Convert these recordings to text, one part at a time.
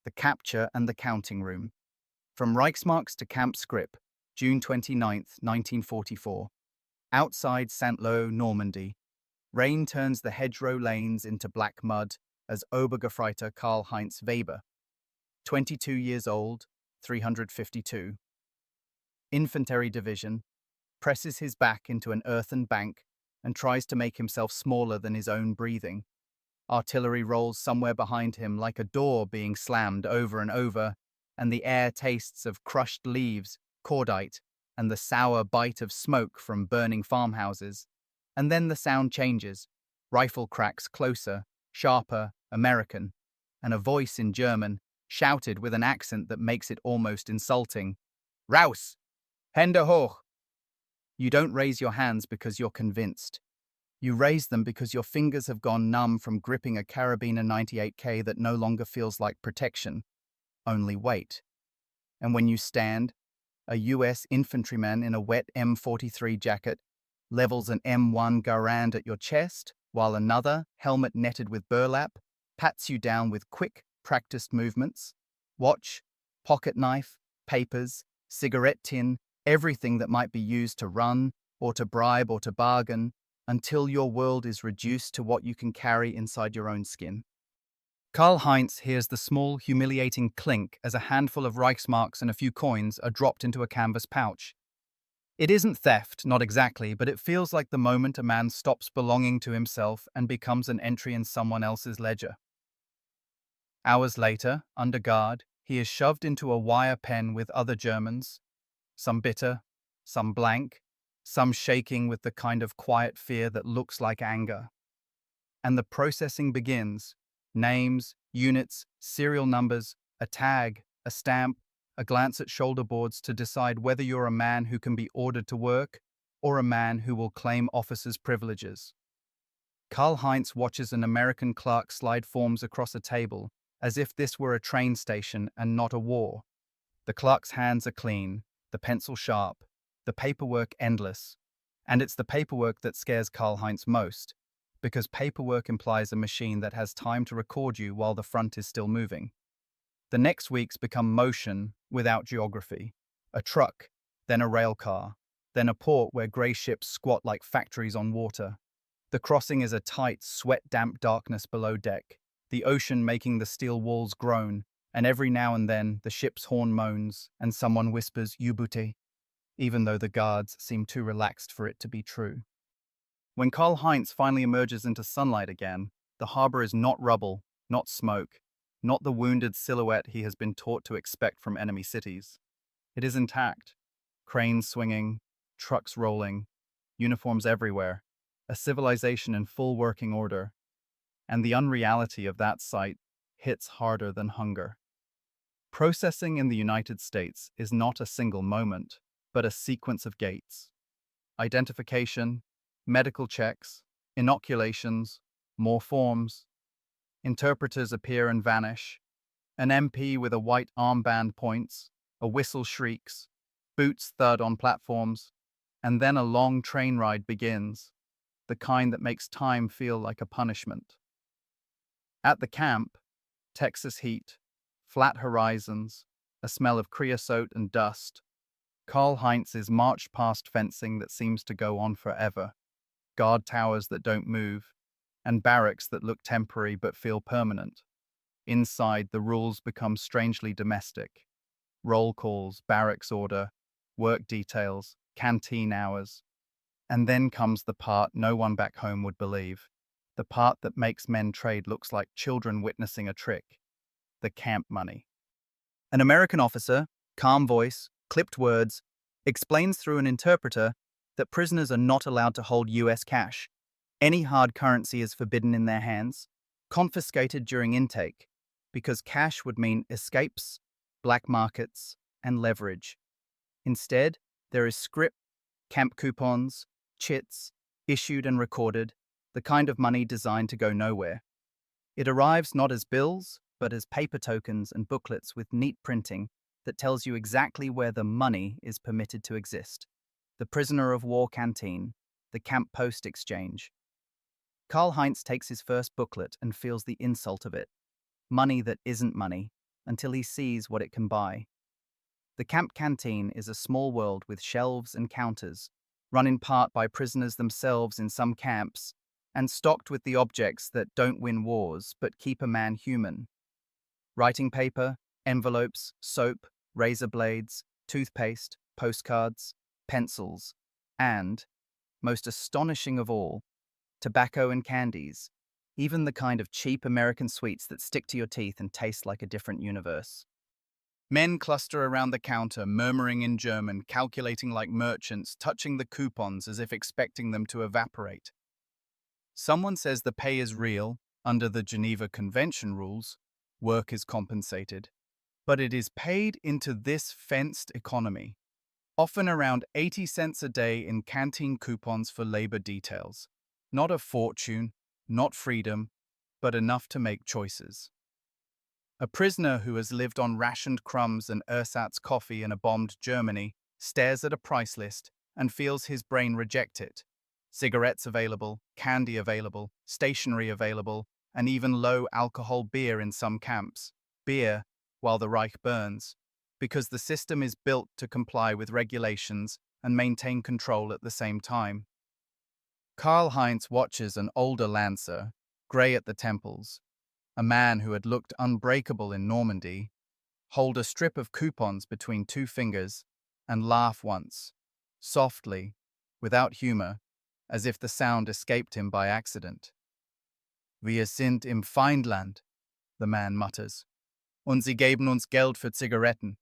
The Capture and the Counting Room. From Reichsmarks to Camp Scrip, June 29th, 1944. Outside Saint-Lô, Normandy. Rain turns the hedgerow lanes into black mud as Obergefreiter Karl-Heinz Weber, 22 years old, 352. Infantry Division, presses his back into an earthen bank and tries to make himself smaller than his own breathing. Artillery rolls somewhere behind him like a door being slammed over and over, and the air tastes of crushed leaves, cordite, and the sour bite of smoke from burning farmhouses. And then the sound changes. Rifle cracks closer, sharper, American, and a voice in German, shouted with an accent that makes it almost insulting. Raus! Hände hoch! You don't raise your hands because you're convinced. You raise them because your fingers have gone numb from gripping a Carabiner 98K that no longer feels like protection, only weight. And when you stand, a US infantryman in a wet M43 jacket levels an M1 Garand at your chest, while another, helmet netted with burlap, pats you down with quick, practiced movements. Watch, pocket knife, papers, cigarette tin, everything that might be used to run, or to bribe, or to bargain, until your world is reduced to what you can carry inside your own skin. Karl-Heinz hears the small, humiliating clink as a handful of Reichsmarks and a few coins are dropped into a canvas pouch. It isn't theft, not exactly, but it feels like the moment a man stops belonging to himself and becomes an entry in someone else's ledger. Hours later, under guard, he is shoved into a wire pen with other Germans, some bitter, some blank, some shaking with the kind of quiet fear that looks like anger. And the processing begins. Names, units, serial numbers, a tag, a stamp, a glance at shoulder boards to decide whether you're a man who can be ordered to work or a man who will claim officers' privileges. Karl-Heinz watches an American clerk slide forms across a table as if this were a train station and not a war. The clerk's hands are clean, the pencil sharp, the paperwork endless. And it's the paperwork that scares Karl-Heinz most, because paperwork implies a machine that has time to record you while the front is still moving. The next weeks become motion without geography. A truck, then a rail car, then a port where grey ships squat like factories on water. The crossing is a tight, sweat-damp darkness below deck, the ocean making the steel walls groan, and every now and then the ship's horn moans and someone whispers U-Boote, even though the guards seem too relaxed for it to be true. When Karl-Heinz finally emerges into sunlight again, the harbor is not rubble, not smoke, not the wounded silhouette he has been taught to expect from enemy cities. It is intact. Cranes swinging, trucks rolling, uniforms everywhere, a civilization in full working order. And the unreality of that sight hits harder than hunger. Processing in the United States is not a single moment, but a sequence of gates. Identification, medical checks, inoculations, more forms. Interpreters appear and vanish. An MP with a white armband points, a whistle shrieks, boots thud on platforms, and then a long train ride begins, the kind that makes time feel like a punishment. At the camp, Texas heat, flat horizons, a smell of creosote and dust. Karl-Heinz is marched past fencing that seems to go on forever, guard towers that don't move, and barracks that look temporary but feel permanent. Inside, the rules become strangely domestic. Roll calls, barracks order, work details, canteen hours. And then comes the part no one back home would believe, the part that makes men trade looks like children witnessing a trick, the camp money. An American officer, calm voice, clipped words, explains through an interpreter that prisoners are not allowed to hold US cash. Any hard currency is forbidden in their hands, confiscated during intake, because cash would mean escapes, black markets, and leverage. Instead, there is scrip, camp coupons, chits, issued and recorded, the kind of money designed to go nowhere. It arrives not as bills, but as paper tokens and booklets with neat printing that tells you exactly where the money is permitted to exist. The prisoner of war canteen, the camp post exchange. Karl-Heinz takes his first booklet and feels the insult of it. Money that isn't money, until he sees what it can buy. The camp canteen is a small world with shelves and counters, run in part by prisoners themselves in some camps, and stocked with the objects that don't win wars but keep a man human. Writing paper, envelopes, soap, razor blades, toothpaste, postcards, pencils, and, most astonishing of all, tobacco and candies, even the kind of cheap American sweets that stick to your teeth and taste like a different universe. Men cluster around the counter, murmuring in German, calculating like merchants, touching the coupons as if expecting them to evaporate. Someone says the pay is real, under the Geneva Convention rules, work is compensated, but it is paid into this fenced economy, often around 80 cents a day in canteen coupons for labor details. Not a fortune, not freedom, but enough to make choices. A prisoner who has lived on rationed crumbs and ersatz coffee in a bombed Germany stares at a price list and feels his brain reject it. Cigarettes available, candy available, stationery available, and even low-alcohol beer in some camps. Beer, while the Reich burns, because the system is built to comply with regulations and maintain control at the same time. Karl-Heinz watches an older lancer, grey at the temples, a man who had looked unbreakable in Normandy, hold a strip of coupons between two fingers and laugh once, softly, without humor, as if the sound escaped him by accident. Wir sind im Feindland, the man mutters, und sie geben uns Geld für Zigaretten.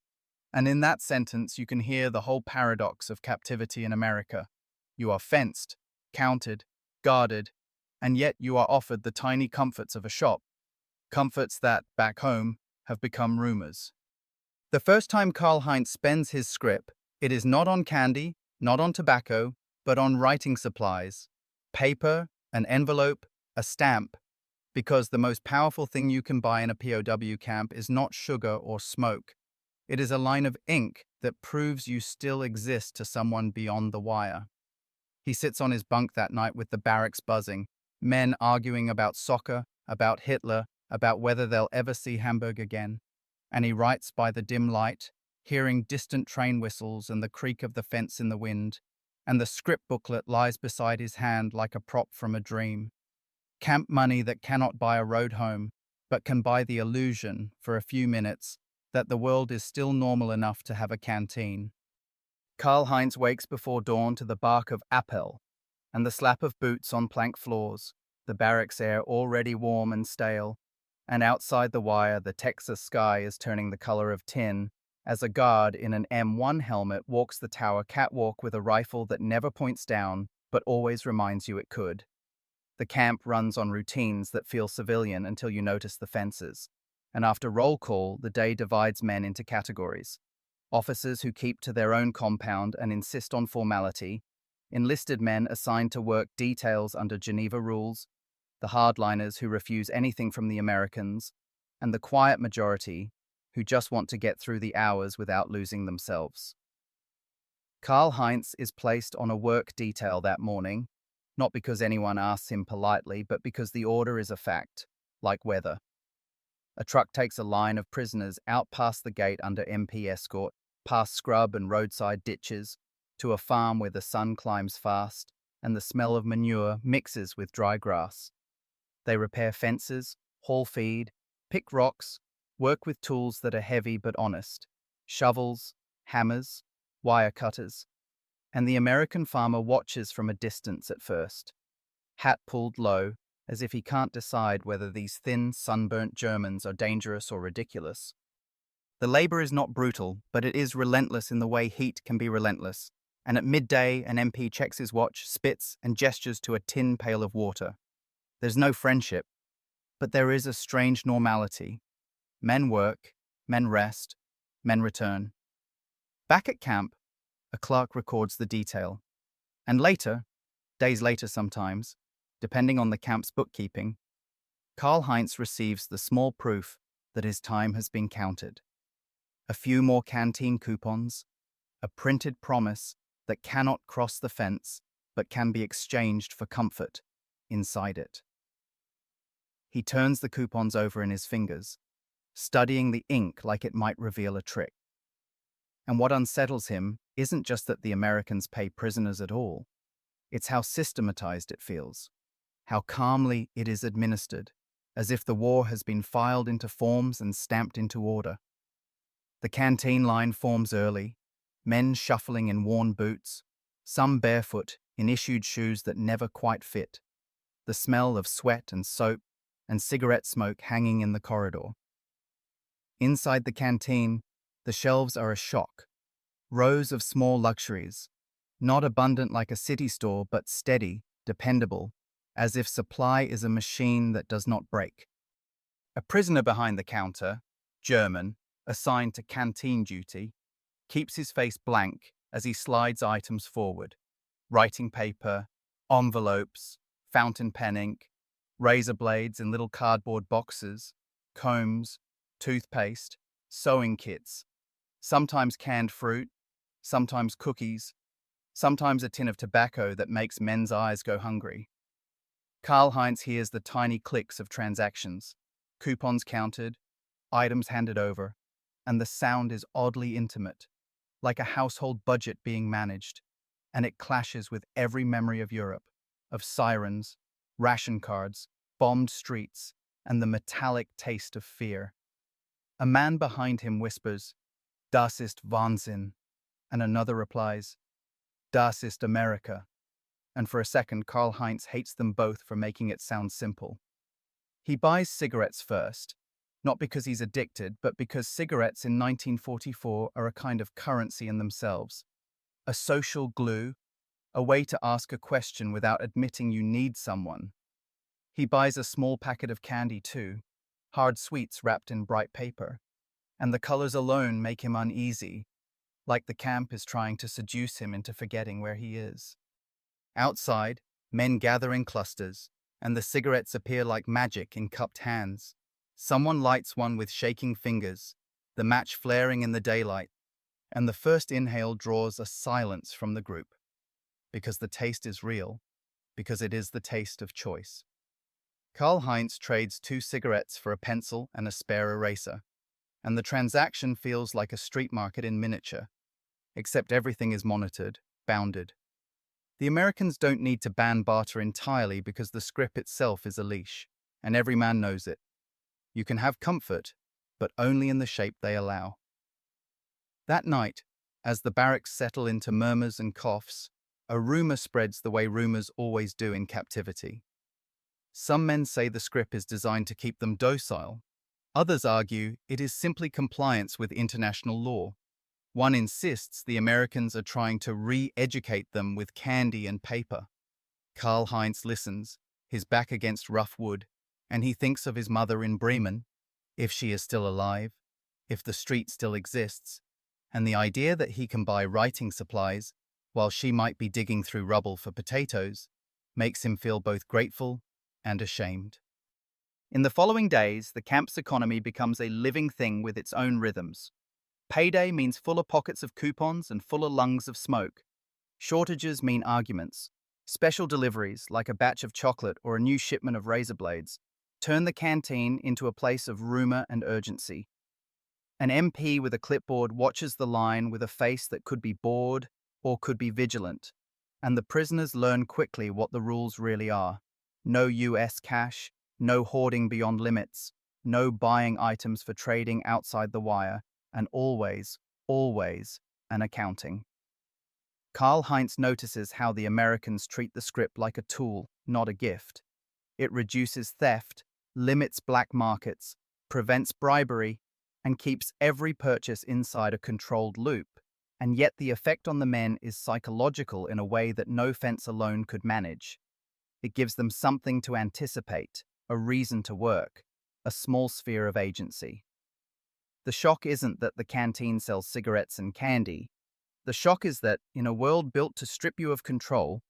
And in that sentence you can hear the whole paradox of captivity in America. You are fenced, counted, guarded, and yet you are offered the tiny comforts of a shop. Comforts that, back home, have become rumors. The first time Karl-Heinz spends his scrip, it is not on candy, not on tobacco, but on writing supplies, paper, an envelope, a stamp, because the most powerful thing you can buy in a POW camp is not sugar or smoke. It is a line of ink that proves you still exist to someone beyond the wire. He sits on his bunk that night with the barracks buzzing, men arguing about soccer, about Hitler, about whether they'll ever see Hamburg again, and he writes by the dim light, hearing distant train whistles and the creak of the fence in the wind, and the script booklet lies beside his hand like a prop from a dream. Camp money that cannot buy a road home, but can buy the illusion, for a few minutes, that the world is still normal enough to have a canteen. Karl-Heinz wakes before dawn to the bark of Appel and the slap of boots on plank floors, the barracks air already warm and stale, and outside the wire the Texas sky is turning the color of tin as a guard in an M1 helmet walks the tower catwalk with a rifle that never points down but always reminds you it could. The camp runs on routines that feel civilian until you notice the fences, and after roll call the day divides men into categories. Officers who keep to their own compound and insist on formality, enlisted men assigned to work details under Geneva rules, the hardliners who refuse anything from the Americans, and the quiet majority who just want to get through the hours without losing themselves. Karl-Heinz is placed on a work detail that morning, not because anyone asks him politely, but because the order is a fact, like weather. A truck takes a line of prisoners out past the gate under MP escort, past scrub and roadside ditches, to a farm where the sun climbs fast and the smell of manure mixes with dry grass. They repair fences, haul feed, pick rocks, work with tools that are heavy but honest, shovels, hammers, wire cutters, and the American farmer watches from a distance at first, hat pulled low, as if he can't decide whether these thin, sunburnt Germans are dangerous or ridiculous. The labor is not brutal, but it is relentless in the way heat can be relentless, and at midday an MP checks his watch, spits, and gestures to a tin pail of water. There's no friendship, but there is a strange normality. Men work, men rest, men return. Back at camp, a clerk records the detail, and later, days later sometimes, depending on the camp's bookkeeping, Karl-Heinz receives the small proof that his time has been counted. A few more canteen coupons, a printed promise that cannot cross the fence but can be exchanged for comfort inside it. He turns the coupons over in his fingers, studying the ink like it might reveal a trick. And what unsettles him isn't just that the Americans pay prisoners at all, it's how systematized it feels, how calmly it is administered, as if the war has been filed into forms and stamped into order. The canteen line forms early, men shuffling in worn boots, some barefoot in issued shoes that never quite fit, the smell of sweat and soap and cigarette smoke hanging in the corridor. Inside the canteen, the shelves are a shock. Rows of small luxuries, not abundant like a city store, but steady, dependable, as if supply is a machine that does not break. A prisoner behind the counter, German, assigned to canteen duty, keeps his face blank as he slides items forward. Writing paper, envelopes, fountain pen ink, razor blades in little cardboard boxes, combs, toothpaste, sewing kits, sometimes canned fruit, sometimes cookies, sometimes a tin of tobacco that makes men's eyes go hungry. Karl-Heinz hears the tiny clicks of transactions, coupons counted, items handed over, and the sound is oddly intimate, like a household budget being managed, and it clashes with every memory of Europe, of sirens, ration cards, bombed streets, and the metallic taste of fear. A man behind him whispers, "Das ist Wahnsinn," and another replies, "Das ist America." And for a second, Karl-Heinz hates them both for making it sound simple. He buys cigarettes first, not because he's addicted, but because cigarettes in 1944 are a kind of currency in themselves, a social glue, a way to ask a question without admitting you need someone. He buys a small packet of candy too, hard sweets wrapped in bright paper, and the colors alone make him uneasy, like the camp is trying to seduce him into forgetting where he is. Outside, men gather in clusters, and the cigarettes appear like magic in cupped hands. Someone lights one with shaking fingers, the match flaring in the daylight, and the first inhale draws a silence from the group. Because the taste is real, because it is the taste of choice. Karl-Heinz trades 2 cigarettes for a pencil and a spare eraser, and the transaction feels like a street market in miniature, except everything is monitored, bounded. The Americans don't need to ban barter entirely because the scrip itself is a leash, and every man knows it. You can have comfort, but only in the shape they allow. That night, as the barracks settle into murmurs and coughs, a rumor spreads the way rumors always do in captivity. Some men say the scrip is designed to keep them docile. Others argue it is simply compliance with international law. One insists the Americans are trying to re-educate them with candy and paper. Karl-Heinz listens, his back against rough wood, and he thinks of his mother in Bremen, if she is still alive, if the street still exists, and the idea that he can buy writing supplies while she might be digging through rubble for potatoes makes him feel both grateful and ashamed. In the following days, the camp's economy becomes a living thing with its own rhythms. Payday means fuller pockets of coupons and fuller lungs of smoke. Shortages mean arguments. Special deliveries, like a batch of chocolate or a new shipment of razor blades, turn the canteen into a place of rumor and urgency. An MP with a clipboard watches the line with a face that could be bored or could be vigilant, and the prisoners learn quickly what the rules really are. No US cash, no hoarding beyond limits, no buying items for trading outside the wire, and always, always, an accounting. Karl-Heinz notices how the Americans treat the scrip like a tool, not a gift. It reduces theft, limits black markets, prevents bribery, and keeps every purchase inside a controlled loop. And yet the effect on the men is psychological in a way that no fence alone could manage. It gives them something to anticipate, a reason to work, a small sphere of agency. The shock isn't that the canteen sells cigarettes and candy. The shock is that, in a world built to strip you of control,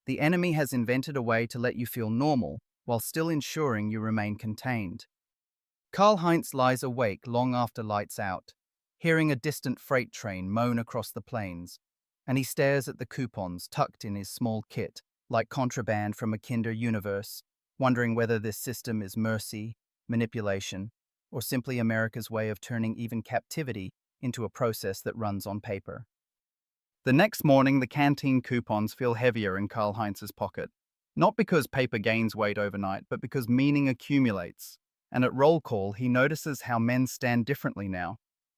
the enemy has invented a way to let you feel normal while still ensuring you remain contained. Karl-Heinz lies awake long after lights out, hearing a distant freight train moan across the plains, and he stares at the coupons tucked in his small kit, like contraband from a kinder universe, wondering whether this system is mercy, manipulation, or simply America's way of turning even captivity into a process that runs on paper. The next morning, the canteen coupons feel heavier in Karl Heinz's pocket. Not because paper gains weight overnight, but because meaning accumulates. And at roll call, he notices how men stand differently now.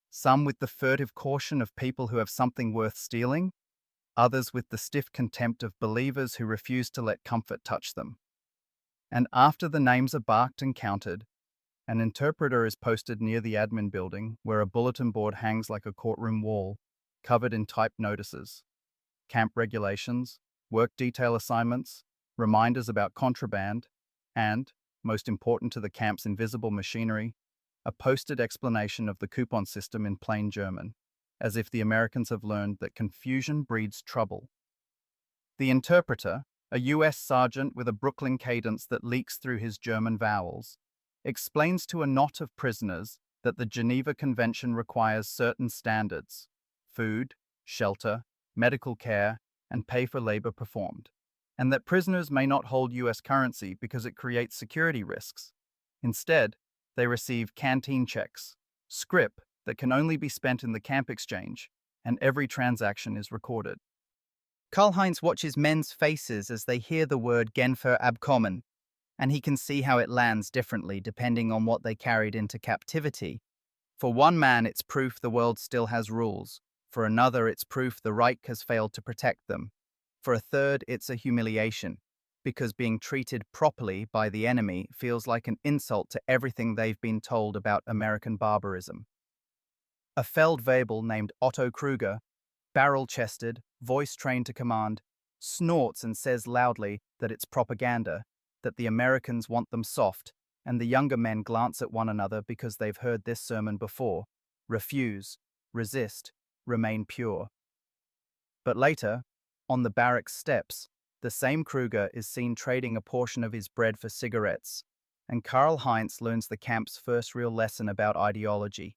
Some with the furtive caution of people who have something worth stealing, others with the stiff contempt of believers who refuse to let comfort touch them. And after the names are barked and counted, an interpreter is posted near the admin building where a bulletin board hangs like a courtroom wall, covered in typed notices. Camp regulations, work detail assignments, reminders about contraband, and, most important to the camp's invisible machinery, a posted explanation of the coupon system in plain German, as if the Americans have learned that confusion breeds trouble. The interpreter, a US sergeant with a Brooklyn cadence that leaks through his German vowels, explains to a knot of prisoners that the Geneva Convention requires certain standards: food, shelter, medical care, and pay for labor performed, and that prisoners may not hold US currency because it creates security risks. Instead, they receive canteen checks, scrip that can only be spent in the camp exchange, and every transaction is recorded. Karl-Heinz watches men's faces as they hear the word Genfer Abkommen, and he can see how it lands differently depending on what they carried into captivity. For one man, it's proof the world still has rules. For another, it's proof the Reich has failed to protect them. For a third, it's a humiliation, because being treated properly by the enemy feels like an insult to everything they've been told about American barbarism. A Feldwebel named Otto Kruger, barrel-chested, voice-trained to command, snorts and says loudly that it's propaganda, that the Americans want them soft, and the younger men glance at one another because they've heard this sermon before: refuse, resist, remain pure. But later, on the barracks steps, the same Kruger is seen trading a portion of his bread for cigarettes, and Karl Heinz learns the camp's first real lesson about ideology.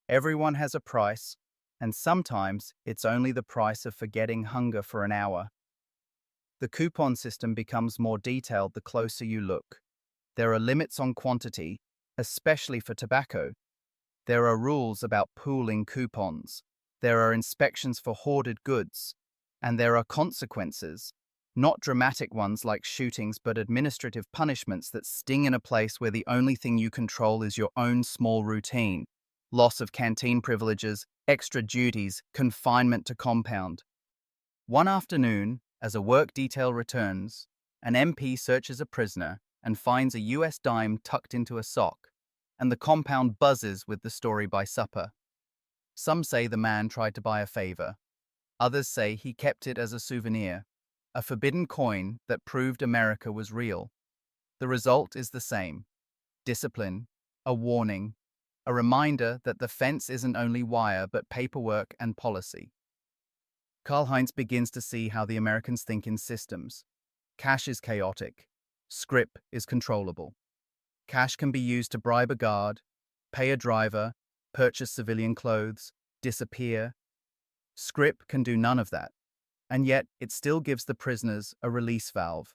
Everyone has a price, and sometimes it's only the price of forgetting hunger for an hour. The coupon system becomes more detailed the closer you look. There are limits on quantity, especially for tobacco. There are rules about pooling coupons. There are inspections for hoarded goods. And there are consequences, not dramatic ones like shootings, but administrative punishments that sting in a place where the only thing you control is your own small routine. Loss of canteen privileges, extra duties, confinement to compound. One afternoon, as a work detail returns, an MP searches a prisoner and finds a US dime tucked into a sock, and the compound buzzes with the story by supper. Some say the man tried to buy a favor. Others say he kept it as a souvenir, a forbidden coin that proved America was real. The result is the same: discipline, a warning, a reminder that the fence isn't only wire but paperwork and policy. Karl-Heinz begins to see how the Americans think in systems. Cash is chaotic. Scrip is controllable. Cash can be used to bribe a guard, pay a driver, purchase civilian clothes, disappear. Scrip can do none of that, and yet it still gives the prisoners a release valve,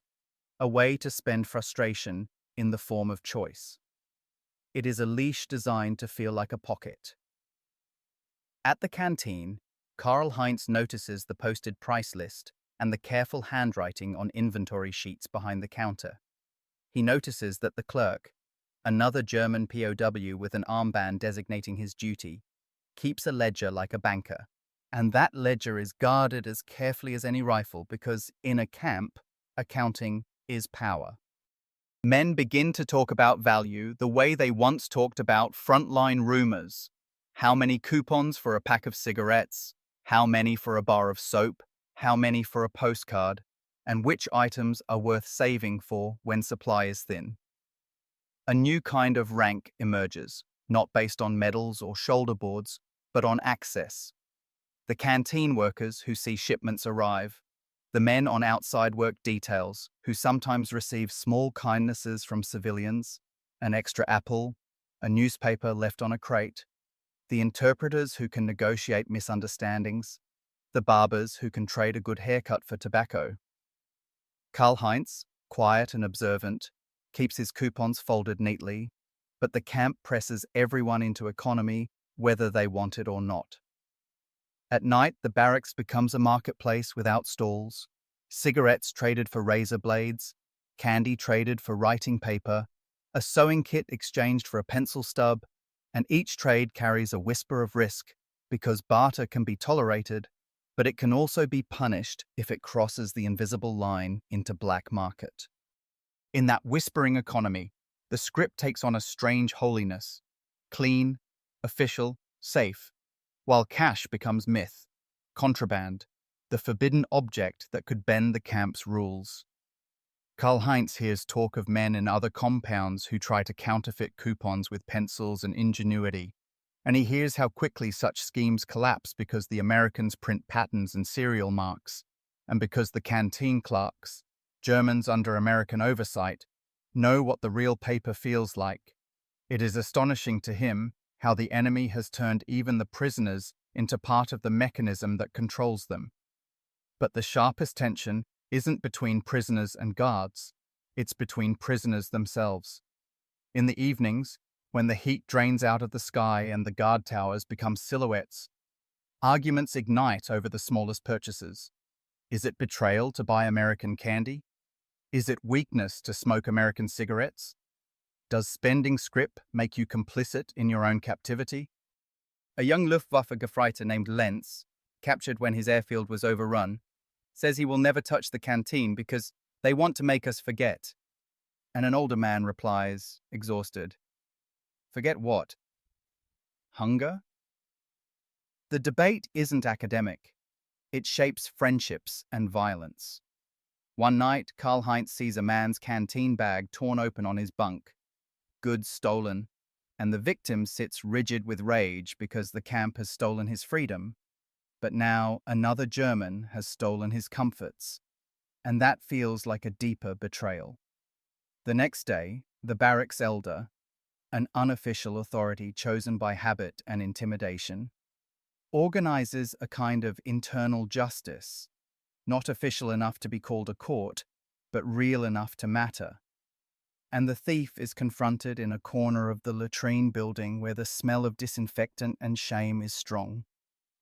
a way to spend frustration in the form of choice. It is a leash designed to feel like a pocket. At the canteen, Karl Heinz notices the posted price list and the careful handwriting on inventory sheets behind the counter. He notices that the clerk, another German POW with an armband designating his duty, keeps a ledger like a banker. And that ledger is guarded as carefully as any rifle because, in a camp, accounting is power. Men begin to talk about value the way they once talked about frontline rumors. How many coupons for a pack of cigarettes? How many for a bar of soap? How many for a postcard? And which items are worth saving for when supply is thin? A new kind of rank emerges, not based on medals or shoulder boards, but on access. The canteen workers who see shipments arrive, the men on outside work details who sometimes receive small kindnesses from civilians, an extra apple, a newspaper left on a crate, the interpreters who can negotiate misunderstandings, the barbers who can trade a good haircut for tobacco. Karl Heinz, quiet and observant, keeps his coupons folded neatly, but the camp presses everyone into economy, whether they want it or not. At night, the barracks becomes a marketplace without stalls, cigarettes traded for razor blades, candy traded for writing paper, a sewing kit exchanged for a pencil stub, and each trade carries a whisper of risk because barter can be tolerated, but it can also be punished if it crosses the invisible line into black market. In that whispering economy, the scrip takes on a strange holiness, clean, official, safe, while cash becomes myth, contraband, the forbidden object that could bend the camp's rules. Karl-Heinz hears talk of men in other compounds who try to counterfeit coupons with pencils and ingenuity, and he hears how quickly such schemes collapse because the Americans print patterns and serial marks, and because the canteen clerks, Germans under American oversight, know what the real paper feels like. It is astonishing to him how the enemy has turned even the prisoners into part of the mechanism that controls them. But the sharpest tension isn't between prisoners and guards, it's between prisoners themselves. In the evenings, when the heat drains out of the sky and the guard towers become silhouettes, arguments ignite over the smallest purchases. Is it betrayal to buy American candy? Is it weakness to smoke American cigarettes? Does spending scrip make you complicit in your own captivity? A young Luftwaffe Gefreiter named Lenz, captured when his airfield was overrun, says he will never touch the canteen because they want to make us forget. And an older man replies, exhausted, "Forget what? Hunger?" The debate isn't academic. It shapes friendships and violence. One night, Karl-Heinz sees a man's canteen bag torn open on his bunk, goods stolen, and the victim sits rigid with rage because the camp has stolen his freedom. But now another German has stolen his comforts, and that feels like a deeper betrayal. The next day, the barracks elder, an unofficial authority chosen by habit and intimidation, organizes a kind of internal justice, not official enough to be called a court, but real enough to matter. And the thief is confronted in a corner of the latrine building where the smell of disinfectant and shame is strong.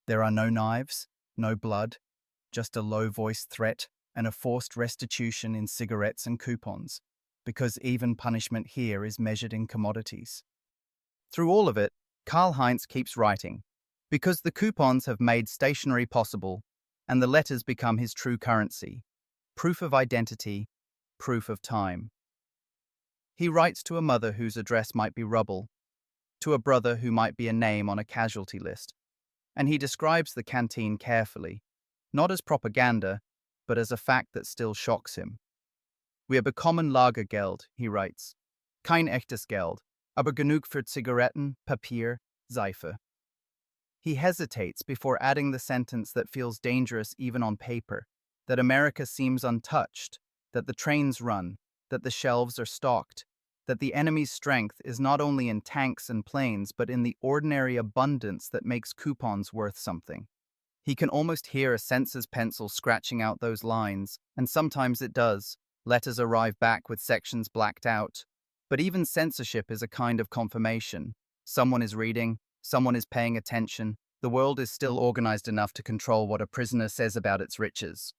There are no knives, no blood, just a low-voiced threat and a forced restitution in cigarettes and coupons, because even punishment here is measured in commodities. Through all of it, Karl-Heinz keeps writing, because the coupons have made stationery possible, and the letters become his true currency, proof of identity, proof of time. He writes to a mother whose address might be rubble, to a brother who might be a name on a casualty list, and he describes the canteen carefully, not as propaganda, but as a fact that still shocks him. "Wir bekommen Lagergeld," he writes. "Kein echtes Geld, aber genug für Zigaretten, Papier, Seife." He hesitates before adding the sentence that feels dangerous even on paper, that America seems untouched, that the trains run, that the shelves are stocked, that the enemy's strength is not only in tanks and planes but in the ordinary abundance that makes coupons worth something. He can almost hear a censor's pencil scratching out those lines, and sometimes it does. Letters arrive back with sections blacked out. But even censorship is a kind of confirmation. Someone is reading, someone is paying attention. The world is still organized enough to control what a prisoner says about its riches.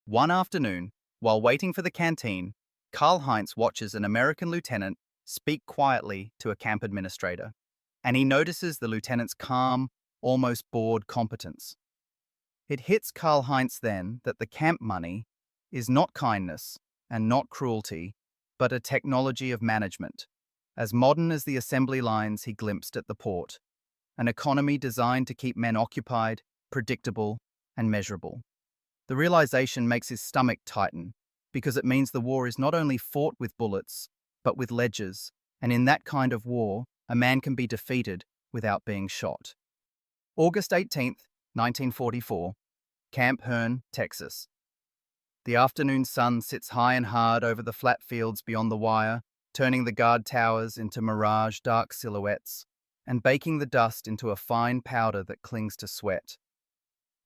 One afternoon, while waiting for the canteen, Karl-Heinz watches an American lieutenant speak quietly to a camp administrator, and he notices the lieutenant's calm, almost bored competence. It hits Karl-Heinz then that the camp money is not kindness and not cruelty, but a technology of management, as modern as the assembly lines he glimpsed at the port, an economy designed to keep men occupied, predictable, and measurable. The realization makes his stomach tighten, because it means the war is not only fought with bullets, but with ledgers, and in that kind of war, a man can be defeated without being shot. August 18th, 1944, Camp Hearn, Texas. The afternoon sun sits high and hard over the flat fields beyond the wire, turning the guard towers into mirage dark silhouettes, and baking the dust into a fine powder that clings to sweat.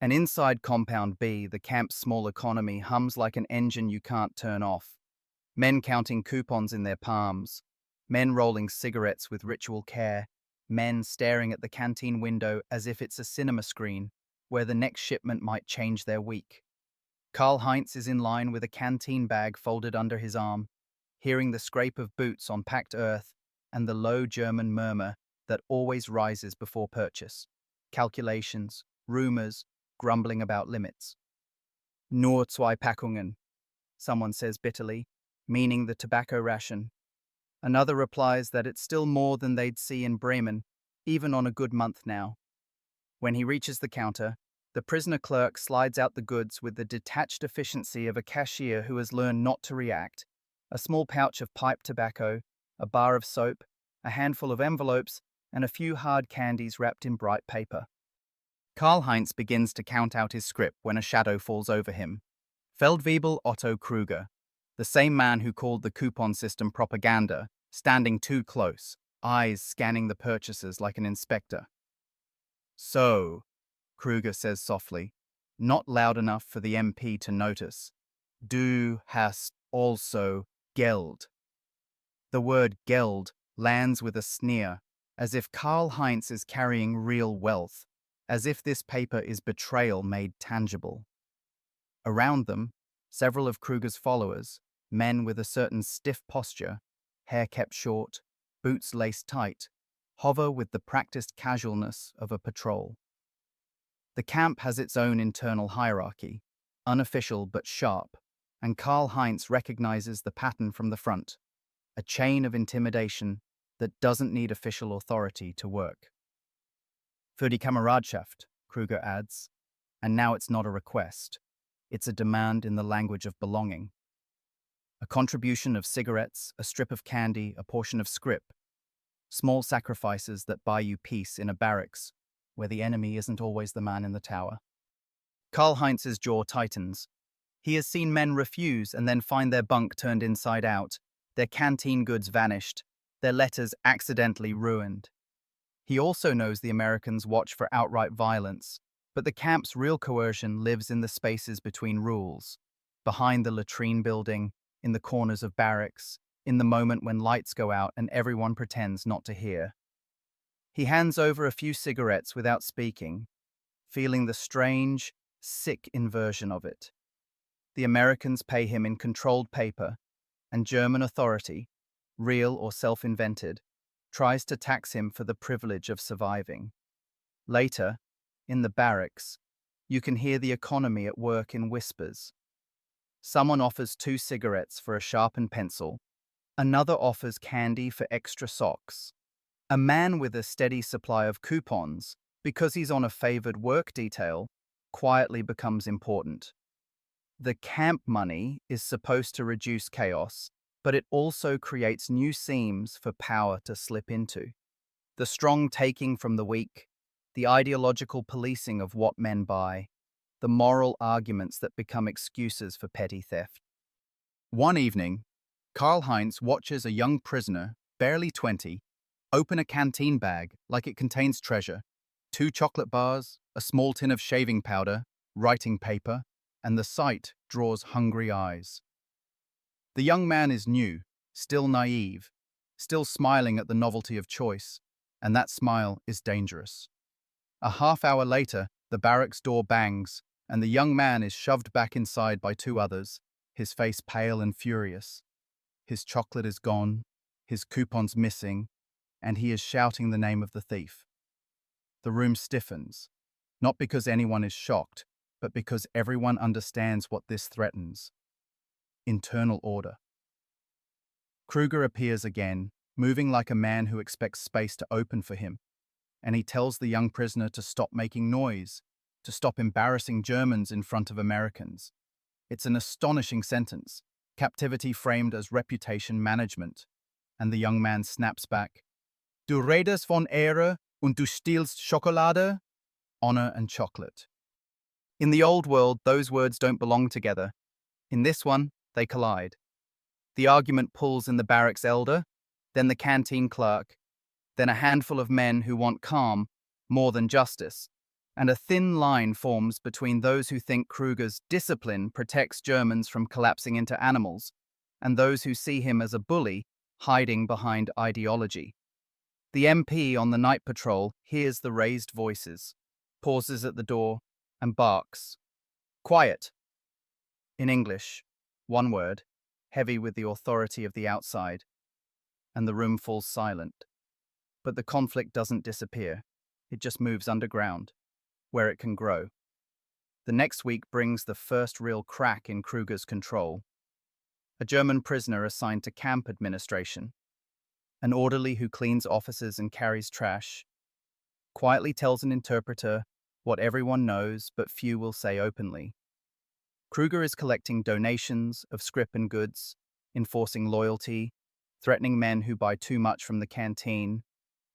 And inside Compound B, the camp's small economy hums like an engine you can't turn off. Men counting coupons in their palms, Men rolling cigarettes with ritual care, men staring at the canteen window as if it's a cinema screen where the next shipment might change their week. Karl-Heinz is in line with a canteen bag folded under his arm, hearing the scrape of boots on packed earth and the low German murmur that always rises before purchase. Calculations, rumors, grumbling about limits. Nur zwei Packungen, someone says bitterly, meaning the tobacco ration. Another replies that it's still more than they'd see in Bremen, even on a good month now. When he reaches the counter, the prisoner clerk slides out the goods with the detached efficiency of a cashier who has learned not to react. A small pouch of pipe tobacco, a bar of soap, a handful of envelopes, and a few hard candies wrapped in bright paper. Karl-Heinz begins to count out his scrip when a shadow falls over him. Feldwebel Otto Kruger, the same man who called the coupon system propaganda, standing too close, eyes scanning the purchases like an inspector. "So," Kruger says softly, not loud enough for the MP to notice, "du hast also Geld." The word Geld lands with a sneer, as if Karl-Heinz is carrying real wealth, as if this paper is betrayal made tangible. Around them, several of Kruger's followers, men with a certain stiff posture, hair kept short, boots laced tight, hover with the practiced casualness of a patrol. The camp has its own internal hierarchy, unofficial but sharp, and Karl-Heinz recognizes the pattern from the front, a chain of intimidation that doesn't need official authority to work. "Für die Kameradschaft," Kruger adds, and now it's not a request. It's a demand in the language of belonging. A contribution of cigarettes, a strip of candy, a portion of scrip. Small sacrifices that buy you peace in a barracks where the enemy isn't always the man in the tower. Karl-Heinz's jaw tightens. He has seen men refuse and then find their bunk turned inside out, their canteen goods vanished, their letters accidentally ruined. He also knows the Americans watch for outright violence, but the camp's real coercion lives in the spaces between rules, behind the latrine building, in the corners of barracks, in the moment when lights go out and everyone pretends not to hear. He hands over a few cigarettes without speaking, feeling the strange, sick inversion of it. The Americans pay him in controlled paper, and German authority, real or self-invented, tries to tax him for the privilege of surviving. Later, in the barracks, you can hear the economy at work in whispers. Someone offers 2 cigarettes for a sharpened pencil. Another offers candy for extra socks. A man with a steady supply of coupons, because he's on a favored work detail, quietly becomes important. The camp money is supposed to reduce chaos, but it also creates new seams for power to slip into. The strong taking from the weak, the ideological policing of what men buy, the moral arguments that become excuses for petty theft. One evening, Karl-Heinz watches a young prisoner, barely 20, open a canteen bag like it contains treasure, 2 chocolate bars, a small tin of shaving powder, writing paper, and the sight draws hungry eyes. The young man is new, still naive, still smiling at the novelty of choice, and that smile is dangerous. A half-hour later, the barracks door bangs, and the young man is shoved back inside by 2 others, his face pale and furious. His chocolate is gone, his coupons missing, and he is shouting the name of the thief. The room stiffens, not because anyone is shocked, but because everyone understands what this threatens. Internal order. Kruger appears again, moving like a man who expects space to open for him, and he tells the young prisoner to stop making noise, to stop embarrassing Germans in front of Americans. It's an astonishing sentence, captivity framed as reputation management, and the young man snaps back, "Du redest von Ehre und du stiehlst Schokolade?" Honor and chocolate. In the old world, those words don't belong together. In this one, they collide. The argument pulls in the barracks elder, then the canteen clerk, then a handful of men who want calm more than justice, and a thin line forms between those who think Kruger's discipline protects Germans from collapsing into animals, and those who see him as a bully hiding behind ideology. The MP on the night patrol hears the raised voices, pauses at the door, and barks. Quiet! In English, one word, heavy with the authority of the outside, and the room falls silent. But the conflict doesn't disappear. It just moves underground, where it can grow. The next week brings the first real crack in Kruger's control. A German prisoner assigned to camp administration, an orderly who cleans offices and carries trash, quietly tells an interpreter what everyone knows but few will say openly. Kruger is collecting donations of scrip and goods, enforcing loyalty, threatening men who buy too much from the canteen,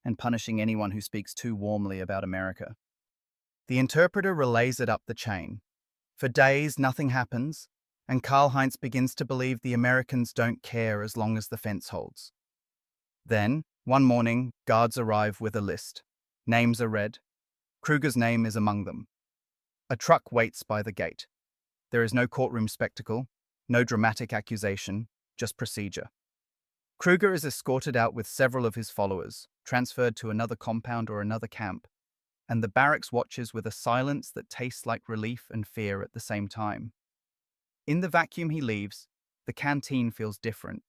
and punishing anyone who speaks too warmly about America. The interpreter relays it up the chain. For days, nothing happens, and Karl-Heinz begins to believe the Americans don't care as long as the fence holds. Then, one morning, guards arrive with a list. Names are read. Kruger's name is among them. A truck waits by the gate. There is no courtroom spectacle, no dramatic accusation, just procedure. Kruger is escorted out with several of his followers, transferred to another compound or another camp, and the barracks watches with a silence that tastes like relief and fear at the same time. In the vacuum he leaves, the canteen feels different.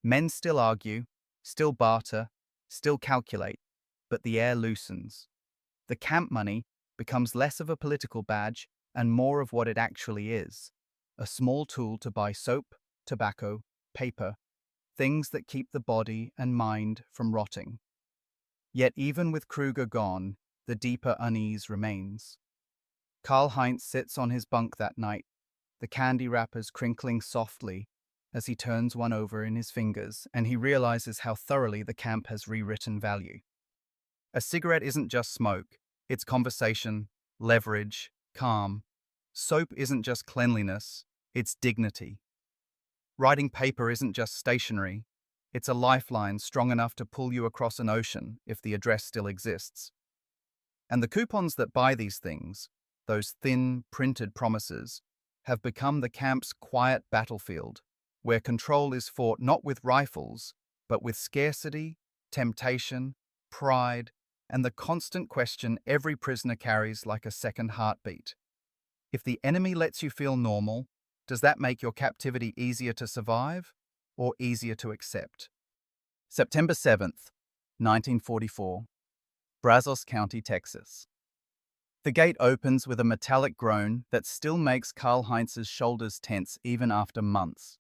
Men still argue, still barter, still calculate, but the air loosens. The camp money becomes less of a political badge and more of what it actually is, a small tool to buy soap, tobacco, paper, things that keep the body and mind from rotting. Yet even with Kruger gone, the deeper unease remains. Karl-Heinz sits on his bunk that night, the candy wrappers crinkling softly as he turns one over in his fingers, and he realizes how thoroughly the camp has rewritten value. A cigarette isn't just smoke, it's conversation, leverage, calm. Soap isn't just cleanliness, it's dignity. Writing paper isn't just stationery, it's a lifeline strong enough to pull you across an ocean if the address still exists. And the coupons that buy these things, those thin, printed promises, have become the camp's quiet battlefield, where control is fought not with rifles, but with scarcity, temptation, pride, and the constant question every prisoner carries like a second heartbeat. If the enemy lets you feel normal, does that make your captivity easier to survive or easier to accept? September 7th, 1944. Brazos County, Texas. The gate opens with a metallic groan that still makes Karl-Heinz's shoulders tense even after months,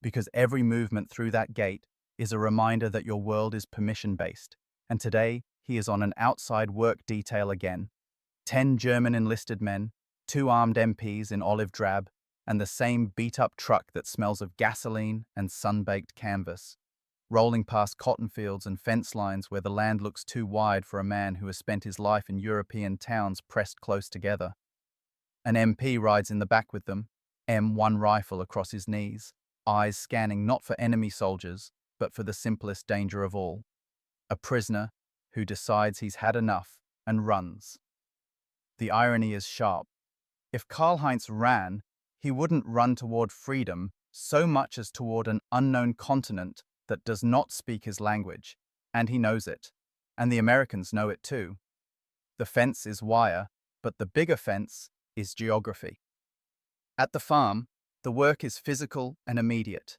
because every movement through that gate is a reminder that your world is permission-based, and today he is on an outside work detail again. 10 German enlisted men, 2 armed MPs in olive drab, and the same beat-up truck that smells of gasoline and sun-baked canvas, rolling past cotton fields and fence lines where the land looks too wide for a man who has spent his life in European towns pressed close together. An MP rides in the back with them, M1 rifle across his knees, eyes scanning not for enemy soldiers, but for the simplest danger of all. A prisoner who decides he's had enough and runs. The irony is sharp. If Karl-Heinz ran, he wouldn't run toward freedom so much as toward an unknown continent that does not speak his language, and he knows it, and the Americans know it too. The fence is wire, but the bigger fence is geography. At the farm, the work is physical and immediate.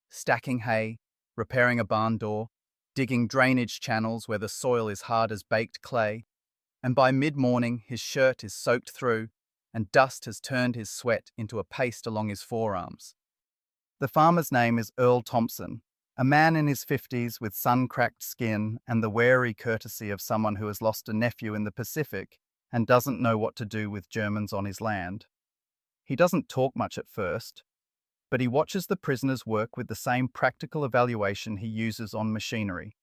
Stacking hay, repairing a barn door, digging drainage channels where the soil is hard as baked clay, and by mid-morning his shirt is soaked through, and dust has turned his sweat into a paste along his forearms. The farmer's name is Earl Thompson, a man in his 50s with sun-cracked skin and the wary courtesy of someone who has lost a nephew in the Pacific and doesn't know what to do with Germans on his land. He doesn't talk much at first, but he watches the prisoners work with the same practical evaluation he uses on machinery.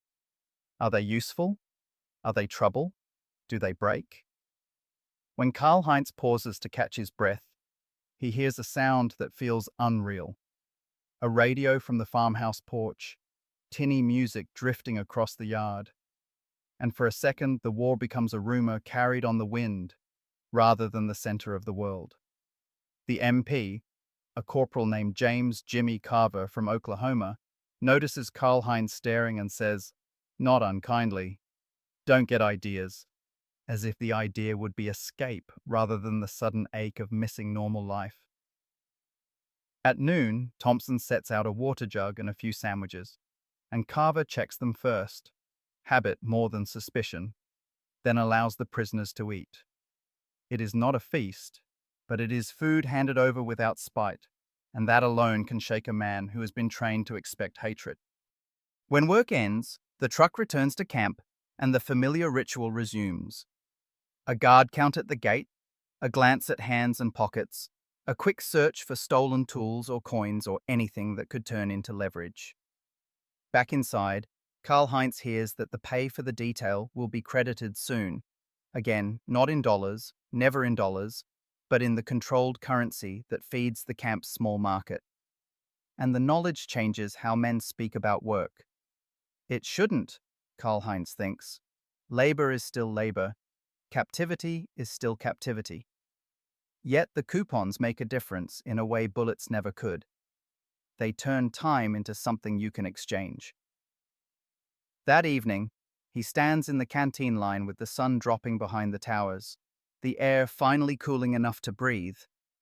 Are they useful? Are they trouble? Do they break? When Karl-Heinz pauses to catch his breath, he hears a sound that feels unreal. A radio from the farmhouse porch, tinny music drifting across the yard. And for a second, the war becomes a rumor carried on the wind, rather than the center of the world. The MP, a corporal named James Jimmy Carver from Oklahoma, notices Karl-Heinz staring and says, not unkindly, "Don't get ideas," as if the idea would be escape rather than the sudden ache of missing normal life. At noon, Thompson sets out a water jug and a few sandwiches, and Carver checks them first, habit more than suspicion, then allows the prisoners to eat. It is not a feast, but it is food handed over without spite, and that alone can shake a man who has been trained to expect hatred. When work ends, the truck returns to camp, and the familiar ritual resumes. A guard count at the gate, a glance at hands and pockets, a quick search for stolen tools or coins or anything that could turn into leverage. Back inside, Karl-Heinz hears that the pay for the detail will be credited soon. Again, not in dollars, never in dollars, but in the controlled currency that feeds the camp's small market. And the knowledge changes how men speak about work. It shouldn't, Karl-Heinz thinks. Labor is still labor. Captivity is still captivity. Yet the coupons make a difference in a way bullets never could. They turn time into something you can exchange. That evening, he stands in the canteen line with the sun dropping behind the towers, the air finally cooling enough to breathe,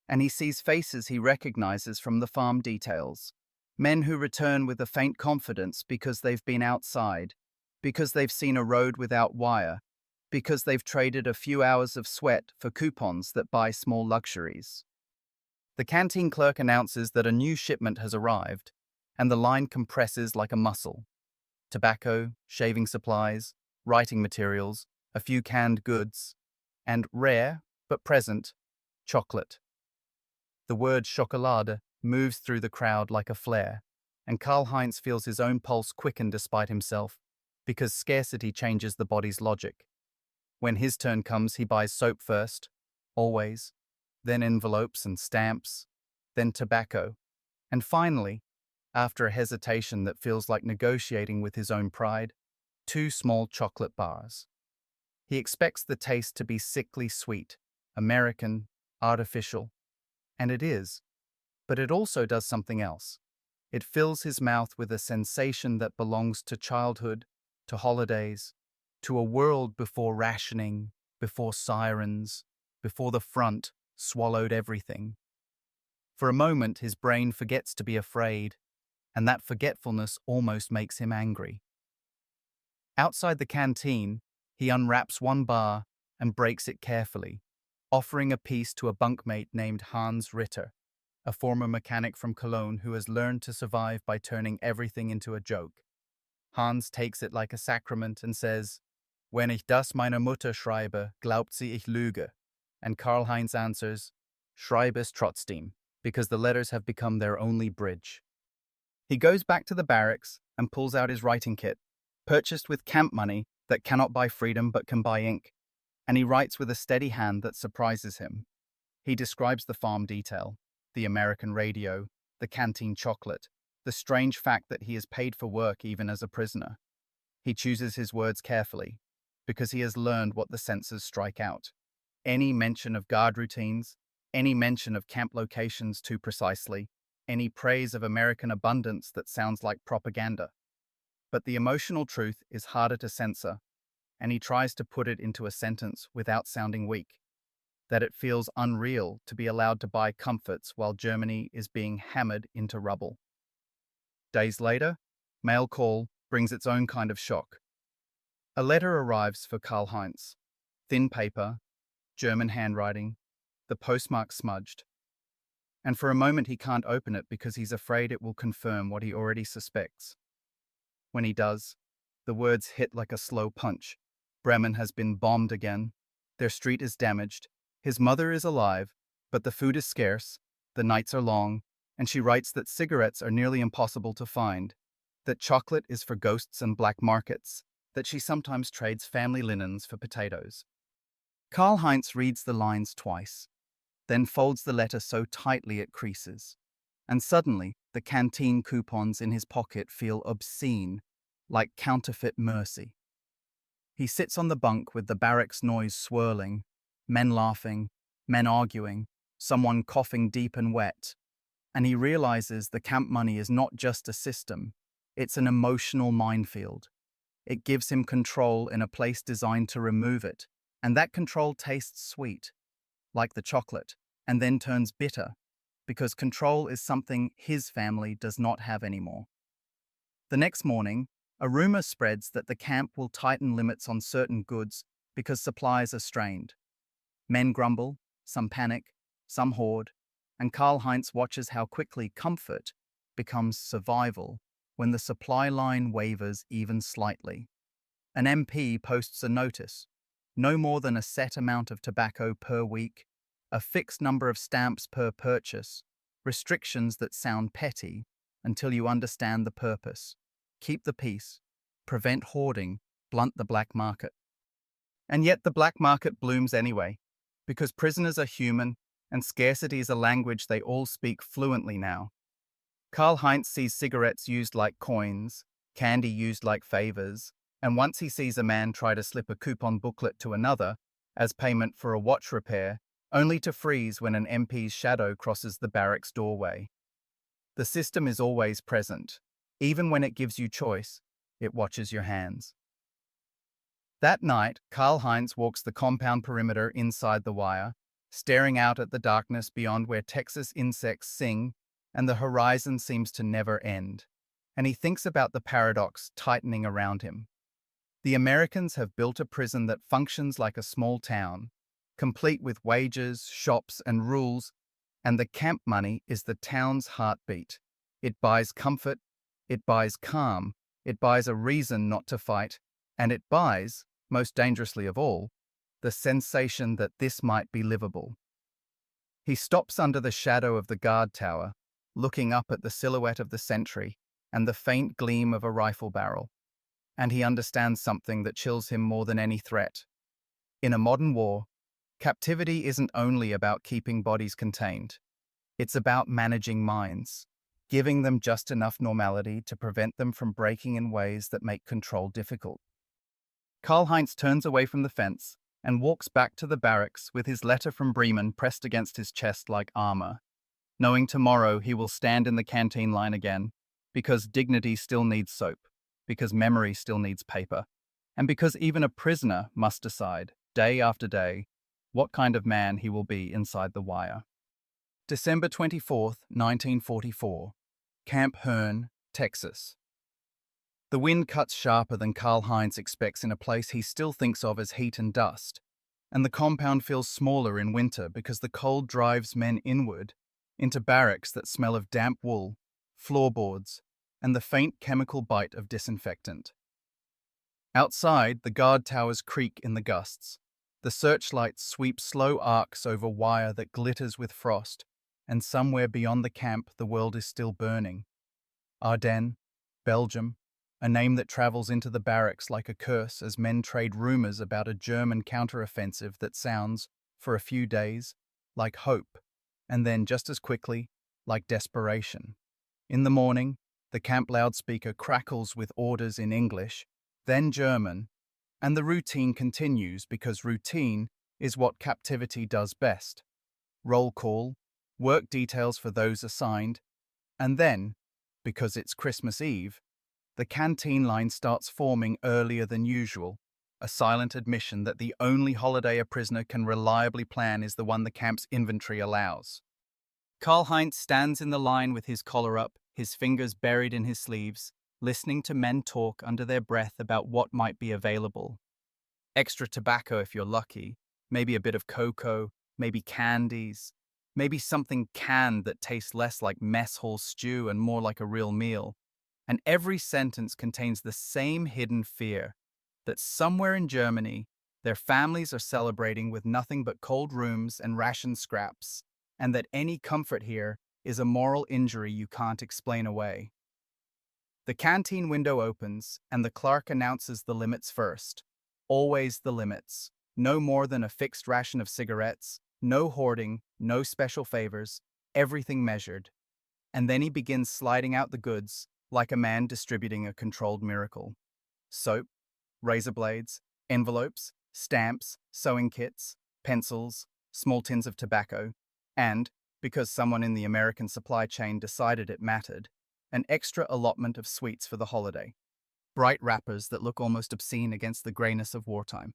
and he sees faces he recognizes from the farm details. Men who return with a faint confidence because they've been outside, because they've seen a road without wire, because they've traded a few hours of sweat for coupons that buy small luxuries. The canteen clerk announces that a new shipment has arrived, and the line compresses like a muscle. Tobacco, shaving supplies, writing materials, a few canned goods, and rare, but present, chocolate. The word chocolade moves through the crowd like a flare, and Karl-Heinz feels his own pulse quicken despite himself, because scarcity changes the body's logic. When his turn comes, he buys soap first, always, then envelopes and stamps, then tobacco, and finally, after a hesitation that feels like negotiating with his own pride, 2 small chocolate bars. He expects the taste to be sickly sweet, American, artificial, and it is, but it also does something else. It fills his mouth with a sensation that belongs to childhood, to holidays, to a world before rationing, before sirens, before the front swallowed everything. For a moment, his brain forgets to be afraid, and that forgetfulness almost makes him angry. Outside the canteen, he unwraps 1 bar and breaks it carefully, offering a piece to a bunkmate named Hans Ritter, a former mechanic from Cologne who has learned to survive by turning everything into a joke. Hans takes it like a sacrament and says, "Wenn ich das meiner Mutter schreibe, glaubt sie ich lüge." And Karl-Heinz answers, "Schreib es trotzdem," because the letters have become their only bridge. He goes back to the barracks and pulls out his writing kit, purchased with camp money that cannot buy freedom but can buy ink, and he writes with a steady hand that surprises him. He describes the farm detail, the American radio, the canteen chocolate, the strange fact that he is paid for work even as a prisoner. He chooses his words carefully, because he has learned what the censors strike out. Any mention of guard routines, any mention of camp locations too precisely, any praise of American abundance that sounds like propaganda. But the emotional truth is harder to censor, and he tries to put it into a sentence without sounding weak. That it feels unreal to be allowed to buy comforts while Germany is being hammered into rubble. Days later, mail call brings its own kind of shock. A letter arrives for Karl-Heinz. Thin paper, German handwriting, the postmark smudged. And for a moment he can't open it because he's afraid it will confirm what he already suspects. When he does, the words hit like a slow punch. Bremen has been bombed again. Their street is damaged. His mother is alive, but the food is scarce, the nights are long, and she writes that cigarettes are nearly impossible to find, that chocolate is for ghosts and black markets, that she sometimes trades family linens for potatoes. Karl-Heinz reads the lines twice, then folds the letter so tightly it creases, and suddenly the canteen coupons in his pocket feel obscene, like counterfeit mercy. He sits on the bunk with the barracks noise swirling, men laughing, men arguing, someone coughing deep and wet, and he realizes the camp money is not just a system, It's an emotional minefield. It gives him control in a place designed to remove it, and that control tastes sweet, like the chocolate, and then turns bitter, because control is something his family does not have anymore. The next morning, a rumor spreads that the camp will tighten limits on certain goods because supplies are strained. Men grumble, some panic, some hoard, and Karl-Heinz watches how quickly comfort becomes survival when the supply line wavers even slightly. An MP posts a notice: no more than a set amount of tobacco per week, a fixed number of stamps per purchase, restrictions that sound petty until you understand the purpose. Keep the peace, prevent hoarding, blunt the black market. And yet the black market blooms anyway, because prisoners are human and scarcity is a language they all speak fluently now. Karl-Heinz sees cigarettes used like coins, candy used like favors, and once he sees a man try to slip a coupon booklet to another as payment for a watch repair, only to freeze when an MP's shadow crosses the barracks doorway. The system is always present. Even when it gives you choice, it watches your hands. That night, Karl-Heinz walks the compound perimeter inside the wire, staring out at the darkness beyond where Texas insects sing and the horizon seems to never end. And he thinks about the paradox tightening around him. The Americans have built a prison that functions like a small town, complete with wages, shops, and rules, and the camp money is the town's heartbeat. It buys comfort, it buys calm, it buys a reason not to fight, and it buys, most dangerously of all, the sensation that this might be livable. He stops under the shadow of the guard tower, looking up at the silhouette of the sentry and the faint gleam of a rifle barrel, and he understands something that chills him more than any threat. In a modern war, captivity isn't only about keeping bodies contained. It's about managing minds, giving them just enough normality to prevent them from breaking in ways that make control difficult. Karl-Heinz turns away from the fence and walks back to the barracks with his letter from Bremen pressed against his chest like armor, knowing tomorrow he will stand in the canteen line again, because dignity still needs soap, because memory still needs paper, and because even a prisoner must decide, day after day, what kind of man he will be inside the wire. December 24th, 1944, Camp Hearn, Texas. The wind cuts sharper than Karl-Heinz expects in a place he still thinks of as heat and dust, and the compound feels smaller in winter because the cold drives men inward into barracks that smell of damp wool, floorboards, and the faint chemical bite of disinfectant. Outside, the guard towers creak in the gusts. The searchlights sweep slow arcs over wire that glitters with frost, and somewhere beyond the camp the world is still burning. Ardennes, Belgium, a name that travels into the barracks like a curse as men trade rumors about a German counteroffensive that sounds, for a few days, like hope, and then just as quickly, like desperation. In the morning, the camp loudspeaker crackles with orders in English, then German, and the routine continues because routine is what captivity does best. Roll call, work details for those assigned, and then, because it's Christmas Eve, the canteen line starts forming earlier than usual, a silent admission that the only holiday a prisoner can reliably plan is the one the camp's inventory allows. Karl-Heinz stands in the line with his collar up, his fingers buried in his sleeves, listening to men talk under their breath about what might be available. Extra tobacco if you're lucky, maybe a bit of cocoa, maybe candies, maybe something canned that tastes less like mess hall stew and more like a real meal. And every sentence contains the same hidden fear that somewhere in Germany, their families are celebrating with nothing but cold rooms and rationed scraps, and that any comfort here is a moral injury you can't explain away. The canteen window opens, and the clerk announces the limits first. Always the limits. No more than a fixed ration of cigarettes, no hoarding, no special favors, everything measured. And then he begins sliding out the goods, like a man distributing a controlled miracle. Soap, razor blades, envelopes, stamps, sewing kits, pencils, small tins of tobacco, and, because someone in the American supply chain decided it mattered, an extra allotment of sweets for the holiday. Bright wrappers that look almost obscene against the greyness of wartime.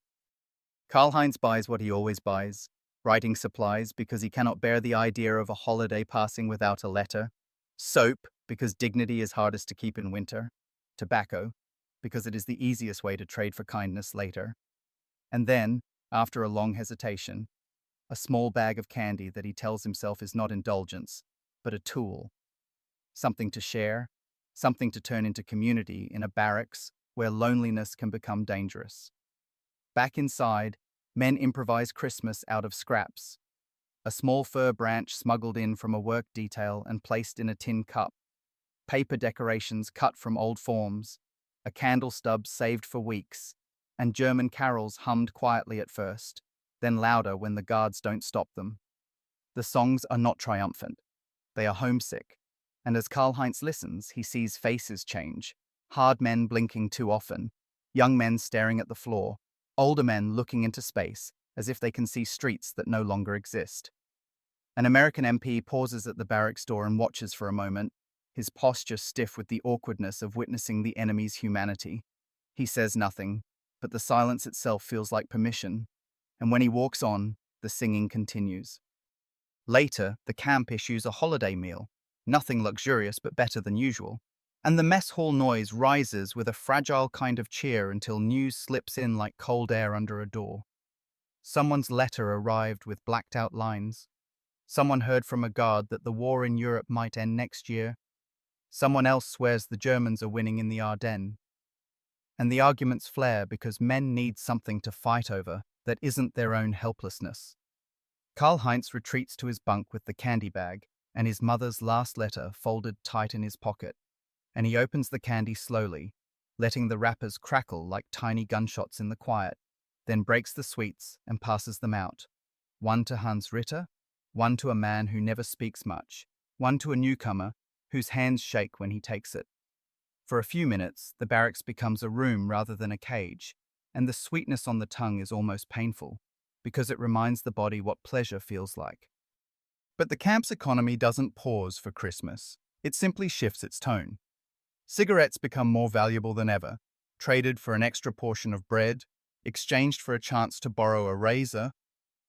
Karl-Heinz buys what he always buys, writing supplies because he cannot bear the idea of a holiday passing without a letter, soap because dignity is hardest to keep in winter, tobacco because it is the easiest way to trade for kindness later, and then, after a long hesitation, a small bag of candy that he tells himself is not indulgence, but a tool, something to share, something to turn into community in a barracks where loneliness can become dangerous. Back inside, men improvise Christmas out of scraps. A small fir branch smuggled in from a work detail and placed in a tin cup, paper decorations cut from old forms, a candle stub saved for weeks, and German carols hummed quietly at first, then louder when the guards don't stop them. The songs are not triumphant. They are homesick. And as Karl-Heinz listens, he sees faces change, hard men blinking too often, young men staring at the floor, older men looking into space as if they can see streets that no longer exist. An American MP pauses at the barracks door and watches for a moment, his posture stiff with the awkwardness of witnessing the enemy's humanity. He says nothing, but the silence itself feels like permission, and when he walks on, the singing continues. Later, the camp issues a holiday meal, nothing luxurious but better than usual, and the mess hall noise rises with a fragile kind of cheer until news slips in like cold air under a door. Someone's letter arrived with blacked-out lines. Someone heard from a guard that the war in Europe might end next year. Someone else swears the Germans are winning in the Ardennes. And the arguments flare because men need something to fight over that isn't their own helplessness. Karl-Heinz retreats to his bunk with the candy bag and his mother's last letter folded tight in his pocket, and he opens the candy slowly, letting the wrappers crackle like tiny gunshots in the quiet, then breaks the sweets and passes them out. One to Hans Ritter, one to a man who never speaks much, one to a newcomer whose hands shake when he takes it. For a few minutes, the barracks becomes a room rather than a cage, and the sweetness on the tongue is almost painful, because it reminds the body what pleasure feels like. But the camp's economy doesn't pause for Christmas. It simply shifts its tone. Cigarettes become more valuable than ever, traded for an extra portion of bread, exchanged for a chance to borrow a razor,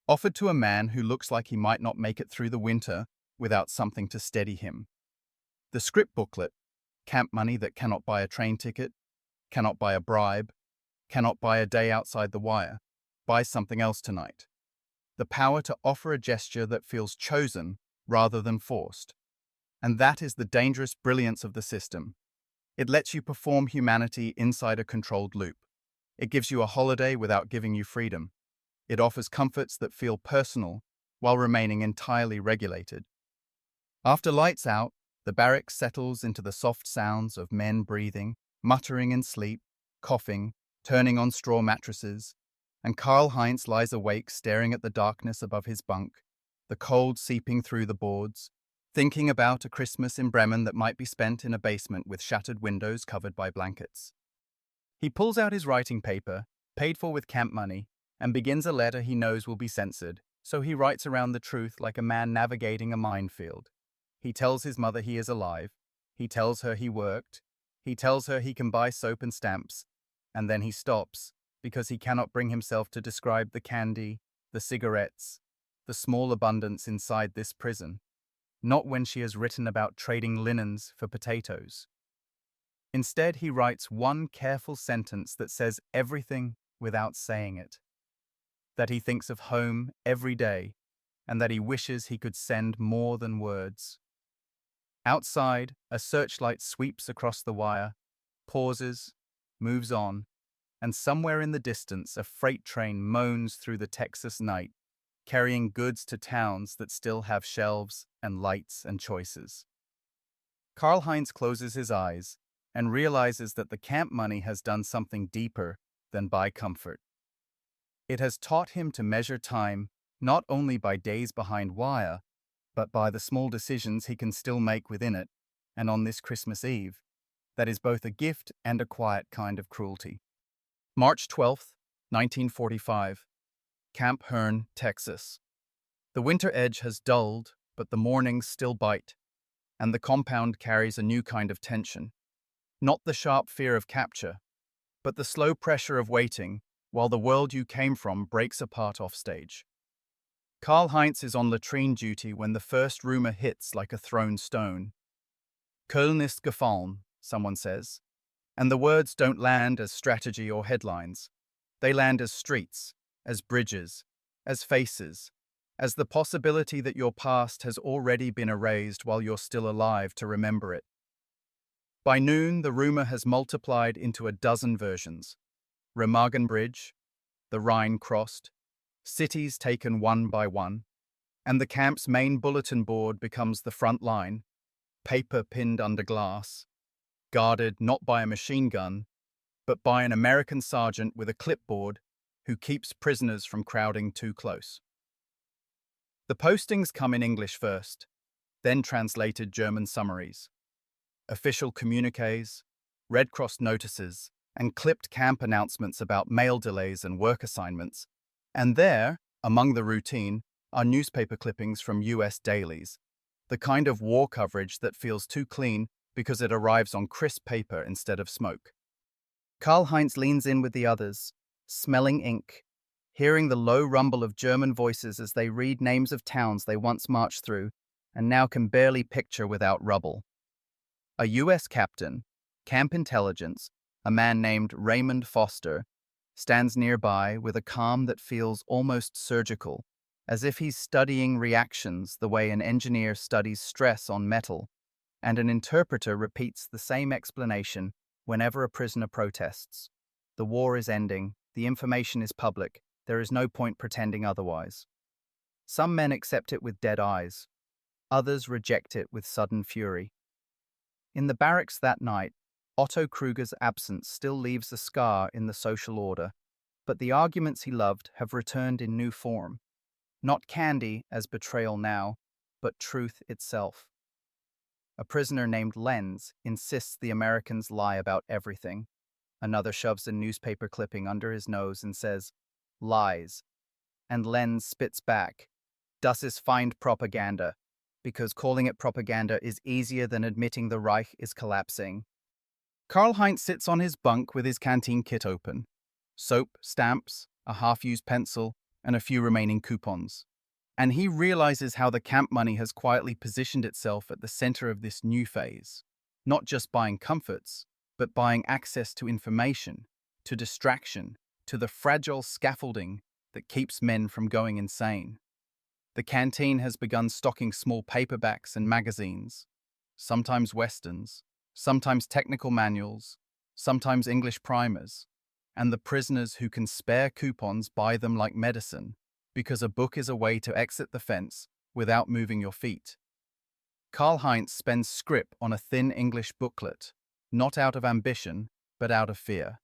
offered to a man who looks like he might not make it through the winter without something to steady him. The scrip booklet, camp money that cannot buy a train ticket, cannot buy a bribe, cannot buy a day outside the wire, buy something else tonight. The power to offer a gesture that feels chosen rather than forced. And that is the dangerous brilliance of the system. It lets you perform humanity inside a controlled loop. It gives you a holiday without giving you freedom. It offers comforts that feel personal while remaining entirely regulated. After lights out, the barracks settles into the soft sounds of men breathing, muttering in sleep, coughing, turning on straw mattresses, and Karl-Heinz lies awake staring at the darkness above his bunk, the cold seeping through the boards, thinking about a Christmas in Bremen that might be spent in a basement with shattered windows covered by blankets. He pulls out his writing paper, paid for with camp money, and begins a letter he knows will be censored, so he writes around the truth like a man navigating a minefield. He tells his mother he is alive, he tells her he worked, he tells her he can buy soap and stamps, and then he stops, because he cannot bring himself to describe the candy, the cigarettes, the small abundance inside this prison, not when she has written about trading linens for potatoes. Instead, he writes one careful sentence that says everything without saying it. That he thinks of home every day, and that he wishes he could send more than words. Outside, a searchlight sweeps across the wire, pauses, moves on, and somewhere in the distance a freight train moans through the Texas night, carrying goods to towns that still have shelves and lights and choices. Karl-Heinz closes his eyes and realizes that the camp money has done something deeper than buy comfort. It has taught him to measure time not only by days behind wire, but by the small decisions he can still make within it, and on this Christmas Eve, that is both a gift and a quiet kind of cruelty. March 12th, 1945. Camp Hearn, Texas. The winter edge has dulled, but the mornings still bite. and the compound carries a new kind of tension. Not the sharp fear of capture, but the slow pressure of waiting while the world you came from breaks apart offstage. Karl-Heinz is on latrine duty when the first rumor hits like a thrown stone. Köln ist gefallen, someone says. And the words don't land as strategy or headlines. They land as streets, as bridges, as faces, as the possibility that your past has already been erased while you're still alive to remember it. By noon, the rumor has multiplied into a dozen versions. Remagen Bridge, the Rhine crossed, cities taken one by one, and the camp's main bulletin board becomes the front line, paper pinned under glass, guarded not by a machine gun, but by an American sergeant with a clipboard who keeps prisoners from crowding too close. The postings come in English first, then translated German summaries, official communiques, Red Cross notices, and clipped camp announcements about mail delays and work assignments. And there, among the routine, are newspaper clippings from US dailies, the kind of war coverage that feels too clean because it arrives on crisp paper instead of smoke. Karl-Heinz leans in with the others, smelling ink, hearing the low rumble of German voices as they read names of towns they once marched through and now can barely picture without rubble. A US captain, camp intelligence, a man named Raymond Foster, stands nearby with a calm that feels almost surgical, as if he's studying reactions the way an engineer studies stress on metal, and an interpreter repeats the same explanation whenever a prisoner protests. The war is ending, the information is public, there is no point pretending otherwise. Some men accept it with dead eyes, others reject it with sudden fury. In the barracks that night, Otto Kruger's absence still leaves a scar in the social order, but the arguments he loved have returned in new form. Not candy as betrayal now, but truth itself. A prisoner named Lenz insists the Americans lie about everything. Another shoves a newspaper clipping under his nose and says, "Lies." And Lenz spits back, "Das ist Feindpropaganda," because calling it propaganda is easier than admitting the Reich is collapsing. Karl-Heinz sits on his bunk with his canteen kit open. Soap, stamps, a half-used pencil, and a few remaining coupons. And he realizes how the camp money has quietly positioned itself at the center of this new phase. Not just buying comforts, but buying access to information, to distraction, to the fragile scaffolding that keeps men from going insane. The canteen has begun stocking small paperbacks and magazines, sometimes westerns, sometimes technical manuals, sometimes English primers, and the prisoners who can spare coupons buy them like medicine, because a book is a way to exit the fence without moving your feet. Karl-Heinz spends scrip on a thin English booklet, not out of ambition, but out of fear.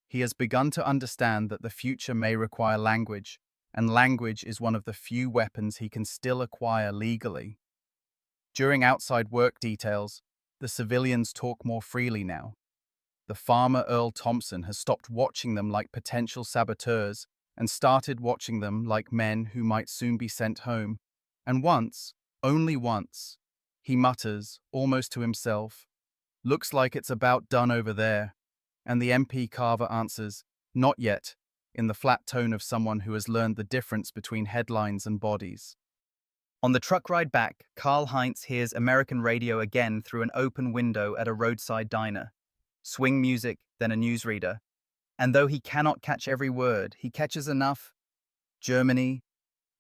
He has begun to understand that the future may require language, and language is one of the few weapons he can still acquire legally. During outside work details, the civilians talk more freely now. The farmer Earl Thompson has stopped watching them like potential saboteurs and started watching them like men who might soon be sent home. And once, only once, he mutters, almost to himself, "Looks like it's about done over there." And the MP Carver answers, "Not yet," in the flat tone of someone who has learned the difference between headlines and bodies. On the truck ride back, Karl-Heinz hears American radio again through an open window at a roadside diner. Swing music, then a newsreader. And though he cannot catch every word, he catches enough. Germany,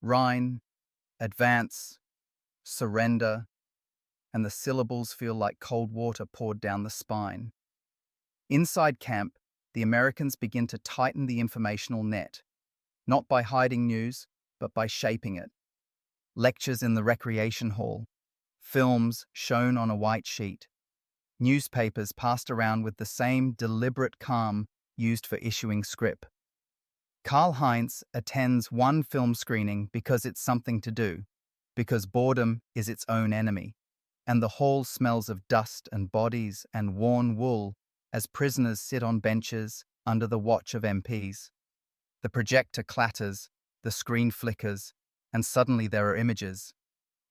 Rhine, advance, surrender, and the syllables feel like cold water poured down the spine. Inside camp, the Americans begin to tighten the informational net, not by hiding news, but by shaping it. Lectures in the recreation hall, films shown on a white sheet, newspapers passed around with the same deliberate calm used for issuing scrip. Karl-Heinz attends one film screening because it's something to do, because boredom is its own enemy, and the hall smells of dust and bodies and worn wool as prisoners sit on benches under the watch of MPs. The projector clatters, the screen flickers, and suddenly there are images.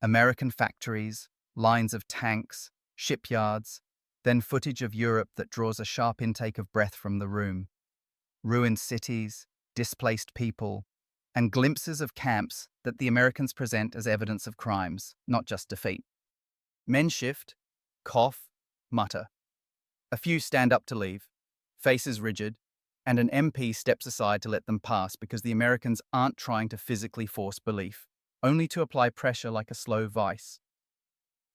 American factories, lines of tanks, shipyards, then footage of Europe that draws a sharp intake of breath from the room. Ruined cities, displaced people, and glimpses of camps that the Americans present as evidence of crimes, not just defeat. Men shift, cough, mutter. A few stand up to leave, faces rigid, and an MP steps aside to let them pass because the Americans aren't trying to physically force belief, only to apply pressure like a slow vice.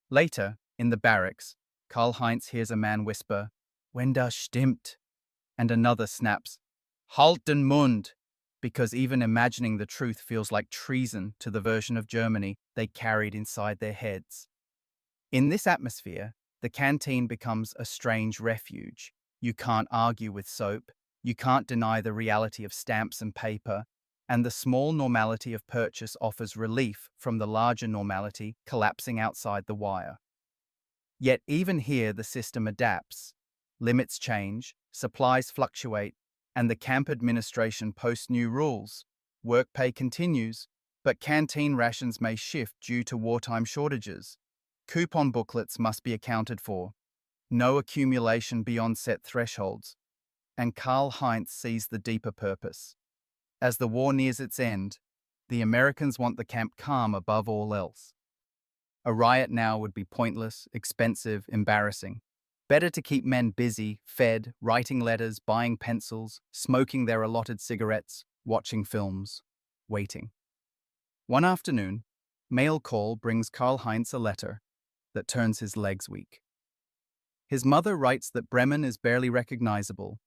Later, in the barracks, Karl-Heinz hears a man whisper, "Wenn das stimmt," and another snaps, "Halt den Mund," because even imagining the truth feels like treason to the version of Germany they carried inside their heads. In this atmosphere, the canteen becomes a strange refuge. You can't argue with soap, you can't deny the reality of stamps and paper, and the small normality of purchase offers relief from the larger normality collapsing outside the wire. Yet even here the system adapts. Limits change, supplies fluctuate, and the camp administration posts new rules. Work pay continues, but canteen rations may shift due to wartime shortages. Coupon booklets must be accounted for. No accumulation beyond set thresholds. And Karl-Heinz sees the deeper purpose. As the war nears its end, the Americans want the camp calm above all else. A riot now would be pointless, expensive, embarrassing. Better to keep men busy, fed, writing letters, buying pencils, smoking their allotted cigarettes, watching films, waiting. One afternoon, mail call brings Karl-Heinz a letter that turns his legs weak. His mother writes that Bremen is barely recognizable,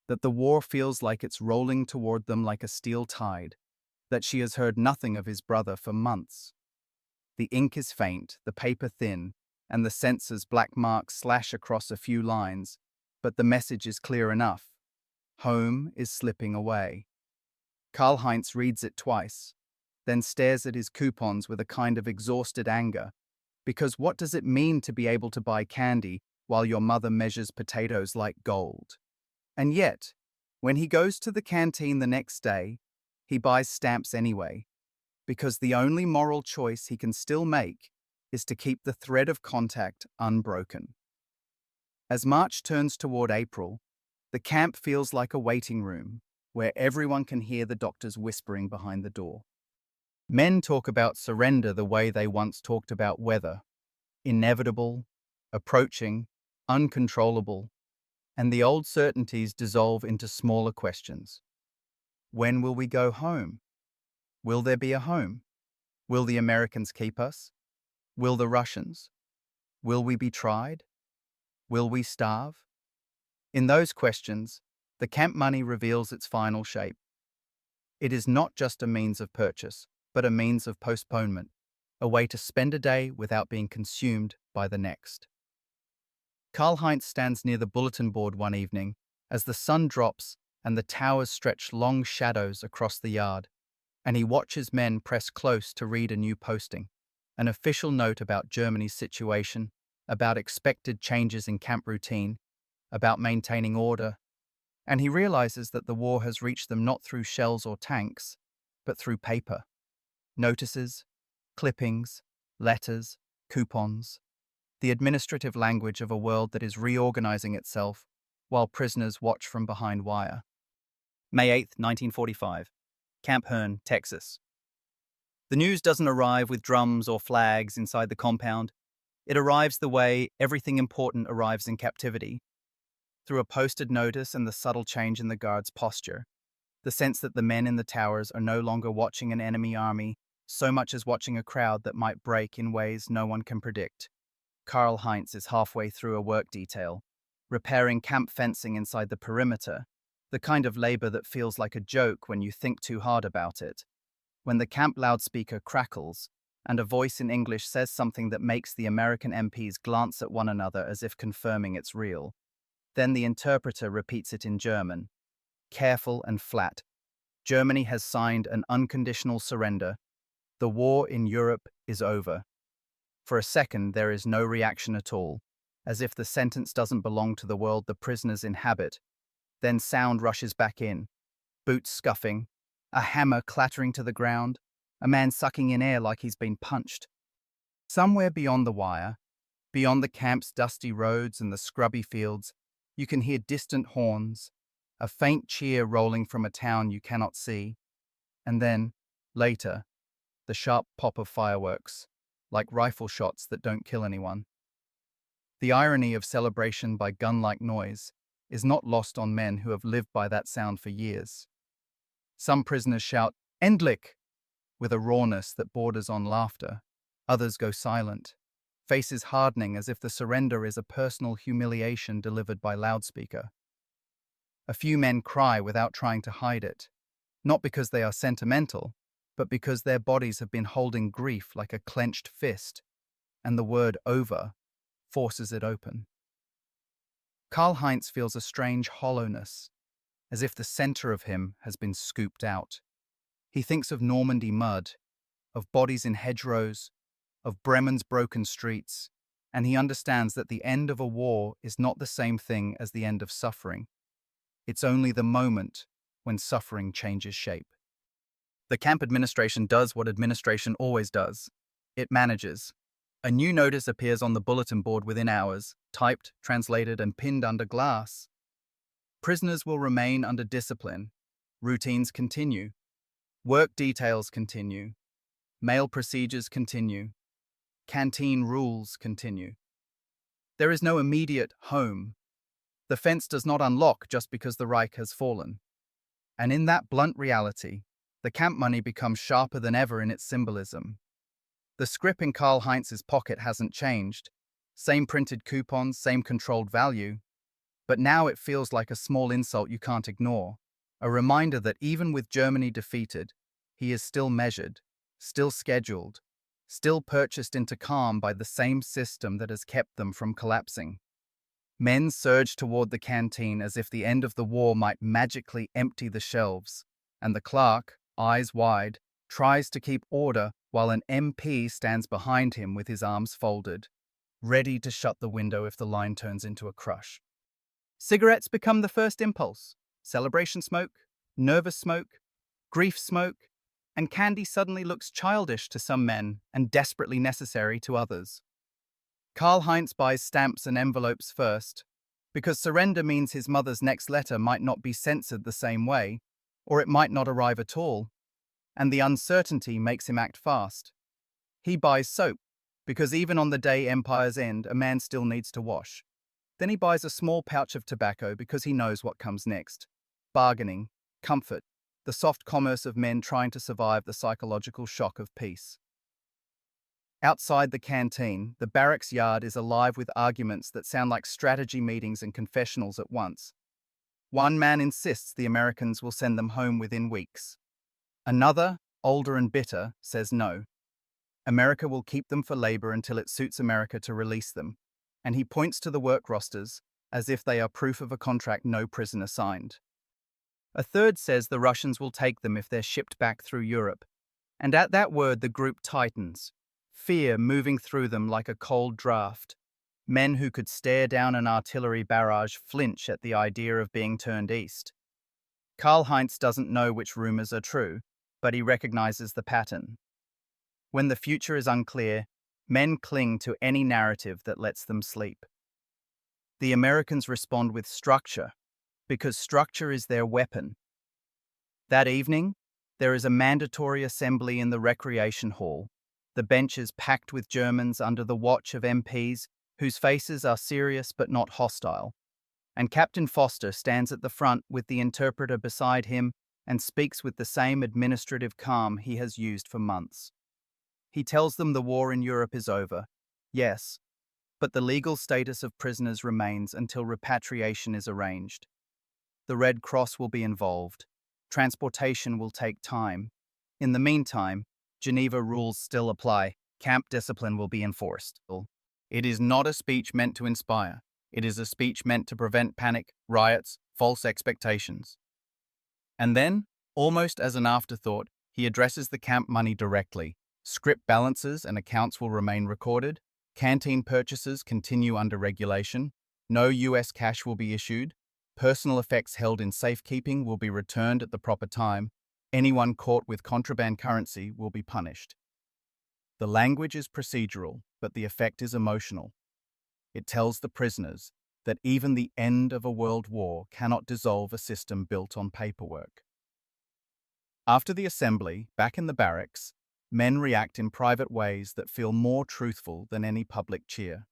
that the war feels like it's rolling toward them like a steel tide, that she has heard nothing of his brother for months. The ink is faint, the paper thin, and the censor's black marks slash across a few lines, but the message is clear enough. Home is slipping away. Karl-Heinz reads it twice, then stares at his coupons with a kind of exhausted anger, because what does it mean to be able to buy candy while your mother measures potatoes like gold? And yet, when he goes to the canteen the next day, he buys stamps anyway, because the only moral choice he can still make is to keep the thread of contact unbroken. As March turns toward April, the camp feels like a waiting room where everyone can hear the doctors whispering behind the door. Men talk about surrender the way they once talked about weather: inevitable, approaching, uncontrollable, and the old certainties dissolve into smaller questions. When will we go home? Will there be a home? Will the Americans keep us? Will the Russians? Will we be tried? Will we starve? In those questions, the camp money reveals its final shape. It is not just a means of purchase, but a means of postponement, a way to spend a day without being consumed by the next. Karl-Heinz stands near the bulletin board one evening as the sun drops and the towers stretch long shadows across the yard, and he watches men press close to read a new posting, an official note about Germany's situation, about expected changes in camp routine, about maintaining order, and he realizes that the war has reached them not through shells or tanks, but through paper. Notices, clippings, letters, coupons, the administrative language of a world that is reorganizing itself while prisoners watch from behind wire. May 8, 1945. Camp Hearn, Texas. The news doesn't arrive with drums or flags inside the compound. It arrives the way everything important arrives in captivity, through a posted notice and the subtle change in the guard's posture, the sense that the men in the towers are no longer watching an enemy army so much as watching a crowd that might break in ways no one can predict. Karl-Heinz is halfway through a work detail, repairing camp fencing inside the perimeter, the kind of labor that feels like a joke when you think too hard about it. When the camp loudspeaker crackles, and a voice in English says something that makes the American MPs glance at one another as if confirming it's real. Then the interpreter repeats it in German. Careful and flat. Germany has signed an unconditional surrender. The war in Europe is over. For a second, there is no reaction at all, as if the sentence doesn't belong to the world the prisoners inhabit. Then sound rushes back in. Boots scuffing, a hammer clattering to the ground, a man sucking in air like he's been punched. Somewhere beyond the wire, beyond the camp's dusty roads and the scrubby fields, you can hear distant horns, a faint cheer rolling from a town you cannot see, and then, later, the sharp pop of fireworks, like rifle shots that don't kill anyone. The irony of celebration by gun-like noise is not lost on men who have lived by that sound for years. Some prisoners shout, "Endlich!" with a rawness that borders on laughter. Others go silent, faces hardening as if the surrender is a personal humiliation delivered by loudspeaker. A few men cry without trying to hide it, not because they are sentimental, but because their bodies have been holding grief like a clenched fist, and the word "over" forces it open. Karl-Heinz feels a strange hollowness, as if the center of him has been scooped out. He thinks of Normandy mud, of bodies in hedgerows, of Bremen's broken streets, and he understands that the end of a war is not the same thing as the end of suffering. It's only the moment when suffering changes shape. The camp administration does what administration always does. It manages. A new notice appears on the bulletin board within hours, typed, translated, and pinned under glass. Prisoners will remain under discipline. Routines continue. Work details continue. Mail procedures continue. Canteen rules continue. There is no immediate home. The fence does not unlock just because the Reich has fallen. And in that blunt reality, the camp money becomes sharper than ever in its symbolism. The scrip in Karl-Heinz's pocket hasn't changed. Same printed coupons, same controlled value. But now it feels like a small insult you can't ignore. A reminder that even with Germany defeated, he is still measured, still scheduled, still purchased into calm by the same system that has kept them from collapsing. Men surge toward the canteen as if the end of the war might magically empty the shelves, and the clerk, eyes wide, tries to keep order while an MP stands behind him with his arms folded, ready to shut the window if the line turns into a crush. Cigarettes become the first impulse. Celebration smoke, nervous smoke, grief smoke, and candy suddenly looks childish to some men and desperately necessary to others. Karl-Heinz buys stamps and envelopes first, because surrender means his mother's next letter might not be censored the same way, or it might not arrive at all, and the uncertainty makes him act fast. He buys soap, because even on the day empires end, a man still needs to wash. Then he buys a small pouch of tobacco because he knows what comes next. Bargaining, comfort, the soft commerce of men trying to survive the psychological shock of peace. Outside the canteen, the barracks yard is alive with arguments that sound like strategy meetings and confessionals at once. One man insists the Americans will send them home within weeks. Another, older and bitter, says no. America will keep them for labor until it suits America to release them, and he points to the work rosters as if they are proof of a contract no prisoner signed. A third says the Russians will take them if they're shipped back through Europe, and at that word the group tightens, fear moving through them like a cold draft. Men who could stare down an artillery barrage flinch at the idea of being turned east. Karl-Heinz doesn't know which rumors are true, but he recognizes the pattern. When the future is unclear, men cling to any narrative that lets them sleep. The Americans respond with structure, because structure is their weapon. That evening, there is a mandatory assembly in the recreation hall, the benches packed with Germans under the watch of MPs whose faces are serious but not hostile, and Captain Foster stands at the front with the interpreter beside him and speaks with the same administrative calm he has used for months. He tells them the war in Europe is over, yes, but the legal status of prisoners remains until repatriation is arranged. The Red Cross will be involved. Transportation will take time. In the meantime, Geneva rules still apply. Camp discipline will be enforced. It is not a speech meant to inspire. It is a speech meant to prevent panic, riots, false expectations. And then, almost as an afterthought, he addresses the camp money directly. Scrip balances and accounts will remain recorded. Canteen purchases continue under regulation. No US cash will be issued. Personal effects held in safekeeping will be returned at the proper time. Anyone caught with contraband currency will be punished. The language is procedural, but the effect is emotional. It tells the prisoners that even the end of a world war cannot dissolve a system built on paperwork. After the assembly, back in the barracks, men react in private ways that feel more truthful than any public cheer.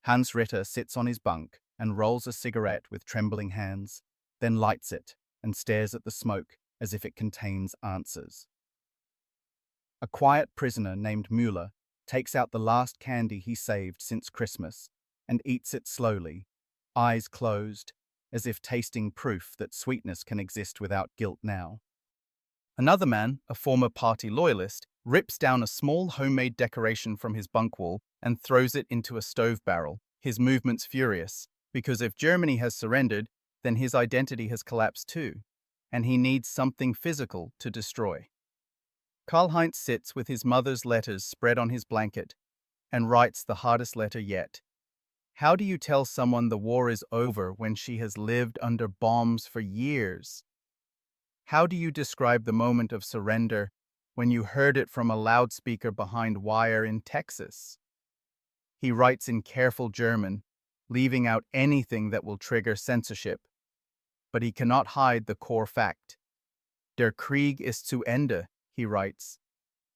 Hans Ritter sits on his bunk and rolls a cigarette with trembling hands, then lights it and stares at the smoke as if it contains answers. A quiet prisoner named Müller takes out the last candy he saved since Christmas and eats it slowly, eyes closed, as if tasting proof that sweetness can exist without guilt now. Another man, a former party loyalist, rips down a small homemade decoration from his bunk wall and throws it into a stove barrel, his movements furious, because if Germany has surrendered, then his identity has collapsed too, and he needs something physical to destroy. Karl-Heinz sits with his mother's letters spread on his blanket and writes the hardest letter yet. How do you tell someone the war is over when she has lived under bombs for years? How do you describe the moment of surrender when you heard it from a loudspeaker behind wire in Texas? He writes in careful German, leaving out anything that will trigger censorship. But he cannot hide the core fact. Der Krieg ist zu Ende, he writes,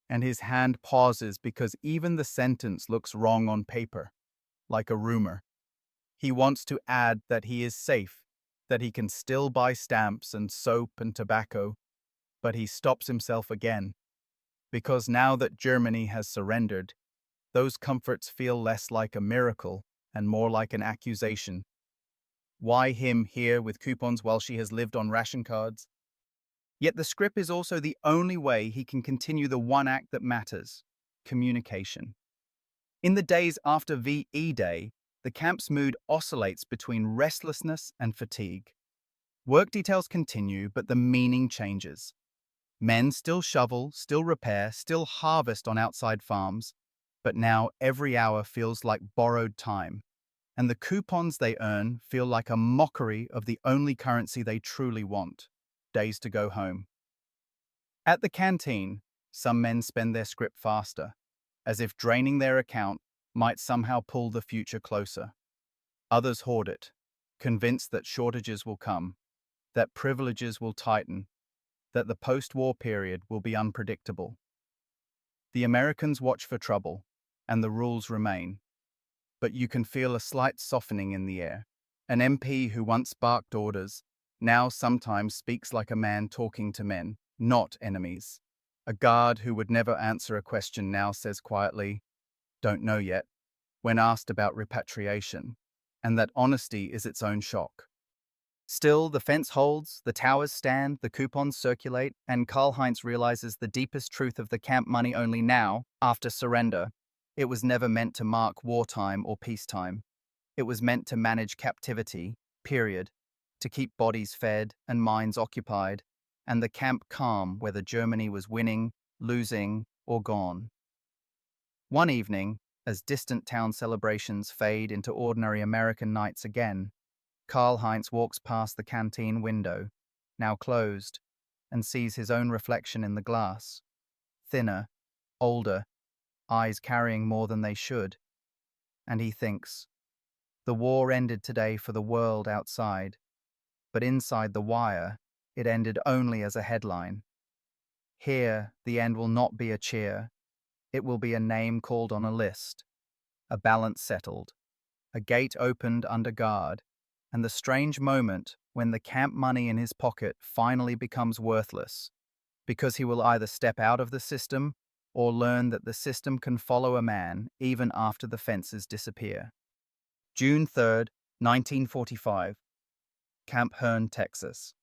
and his hand pauses because even the sentence looks wrong on paper, like a rumor. He wants to add that he is safe, that he can still buy stamps and soap and tobacco, but he stops himself again, because now that Germany has surrendered, those comforts feel less like a miracle and more like an accusation. Why him here with coupons while she has lived on ration cards? Yet the scrip is also the only way he can continue the one act that matters: communication. In the days after VE Day, the camp's mood oscillates between restlessness and fatigue. Work details continue, but the meaning changes. Men still shovel, still repair, still harvest on outside farms, but now every hour feels like borrowed time, and the coupons they earn feel like a mockery of the only currency they truly want: days to go home. At the canteen, some men spend their scrip faster, as if draining their account might somehow pull the future closer. Others hoard it, convinced that shortages will come, that privileges will tighten, that the post-war period will be unpredictable. The Americans watch for trouble, and the rules remain. But you can feel a slight softening in the air. An MP who once barked orders now sometimes speaks like a man talking to men, not enemies. A guard who would never answer a question now says quietly, "Don't know yet," when asked about repatriation, and that honesty is its own shock. Still, the fence holds, the towers stand, the coupons circulate, and Karl-Heinz realizes the deepest truth of the camp money only now, after surrender. It was never meant to mark wartime or peacetime. It was meant to manage captivity, period, to keep bodies fed and minds occupied, and the camp calm whether Germany was winning, losing, or gone. One evening, as distant town celebrations fade into ordinary American nights again, Karl-Heinz walks past the canteen window, now closed, and sees his own reflection in the glass. Thinner, older, eyes carrying more than they should. And he thinks, the war ended today for the world outside, but inside the wire, it ended only as a headline. Here, the end will not be a cheer. It will be a name called on a list, a balance settled, a gate opened under guard, and the strange moment when the camp money in his pocket finally becomes worthless, because he will either step out of the system or learn that the system can follow a man even after the fences disappear. June 3rd, 1945. Camp Hearn, Texas.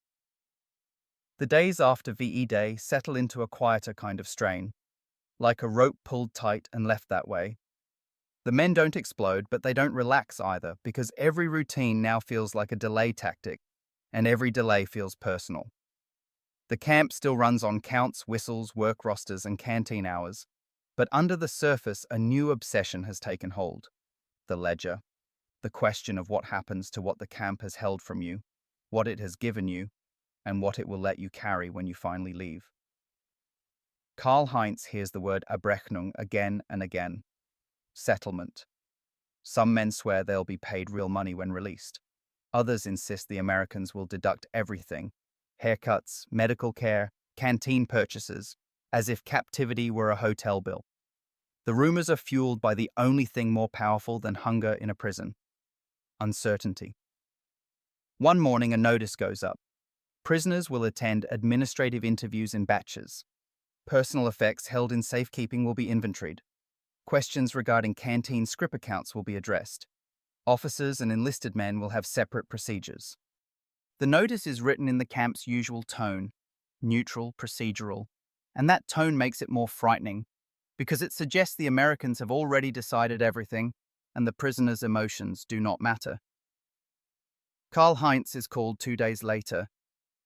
The days after VE Day settle into a quieter kind of strain, like a rope pulled tight and left that way. The men don't explode, but they don't relax either, because every routine now feels like a delay tactic, and every delay feels personal. The camp still runs on counts, whistles, work rosters, and canteen hours, but under the surface a new obsession has taken hold: the ledger, the question of what happens to what the camp has held from you, what it has given you, and what it will let you carry when you finally leave. Karl-Heinz hears the word Abrechnung again and again. Settlement. Some men swear they'll be paid real money when released. Others insist the Americans will deduct everything: haircuts, medical care, canteen purchases, as if captivity were a hotel bill. The rumors are fueled by the only thing more powerful than hunger in a prison: uncertainty. One morning, a notice goes up. Prisoners will attend administrative interviews in batches. Personal effects held in safekeeping will be inventoried. Questions regarding canteen scrip accounts will be addressed. Officers and enlisted men will have separate procedures. The notice is written in the camp's usual tone, neutral, procedural, and that tone makes it more frightening because it suggests the Americans have already decided everything and the prisoners' emotions do not matter. Karl-Heinz is called 2 days later.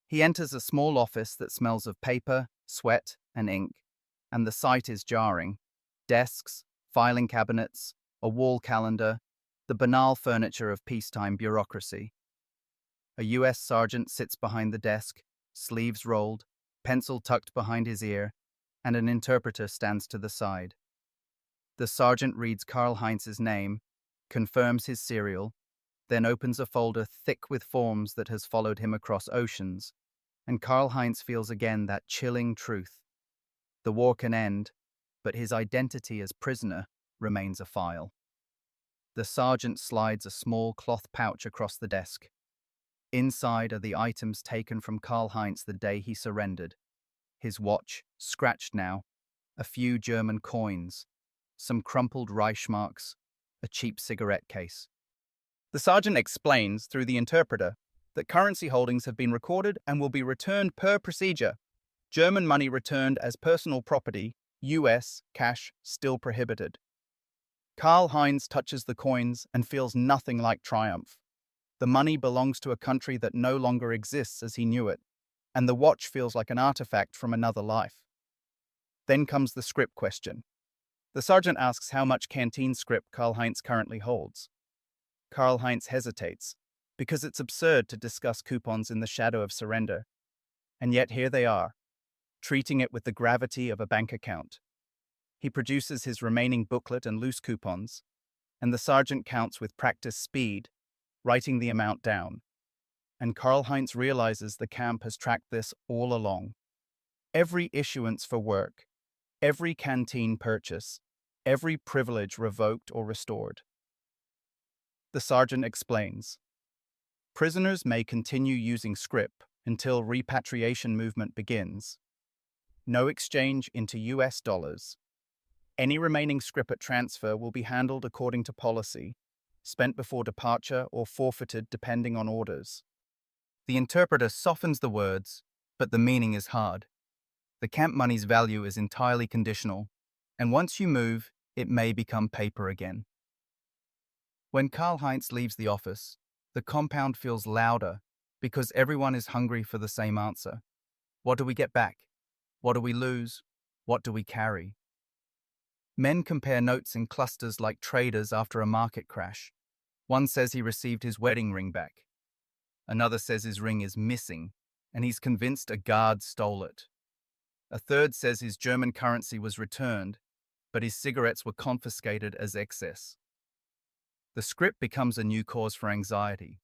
He enters a small office that smells of paper, sweat, and ink, and the sight is jarring. Desks, filing cabinets, a wall calendar, the banal furniture of peacetime bureaucracy. A U.S. sergeant sits behind the desk, sleeves rolled, pencil tucked behind his ear, and an interpreter stands to the side. The sergeant reads Karl-Heinz's name, confirms his serial, then opens a folder thick with forms that has followed him across oceans, and Karl-Heinz feels again that chilling truth. The war can end, but his identity as prisoner remains a file. The sergeant slides a small cloth pouch across the desk. Inside are the items taken from Karl-Heinz the day he surrendered. His watch, scratched now, a few German coins, some crumpled Reichsmarks, a cheap cigarette case. The sergeant explains, through the interpreter, that currency holdings have been recorded and will be returned per procedure. German money returned as personal property, US cash still prohibited. Karl-Heinz touches the coins and feels nothing like triumph. The money belongs to a country that no longer exists as he knew it, and the watch feels like an artifact from another life. Then comes the scrip question. The sergeant asks how much canteen scrip Karl-Heinz currently holds. Karl-Heinz hesitates, because it's absurd to discuss coupons in the shadow of surrender. And yet here they are, treating it with the gravity of a bank account. He produces his remaining booklet and loose coupons, and the sergeant counts with practiced speed, writing the amount down. And Karl-Heinz realizes the camp has tracked this all along. Every issuance for work, every canteen purchase, every privilege revoked or restored. The sergeant explains. Prisoners may continue using scrip until repatriation movement begins. No exchange into US dollars. Any remaining scrip at transfer will be handled according to policy, spent before departure or forfeited depending on orders. The interpreter softens the words, but the meaning is hard. The camp money's value is entirely conditional, and once you move, it may become paper again. When Karl-Heinz leaves the office, the compound feels louder because everyone is hungry for the same answer. What do we get back? What do we lose? What do we carry? Men compare notes in clusters like traders after a market crash. One says he received his wedding ring back. Another says his ring is missing, and he's convinced a guard stole it. A third says his German currency was returned, but his cigarettes were confiscated as excess. The scrip becomes a new cause for anxiety.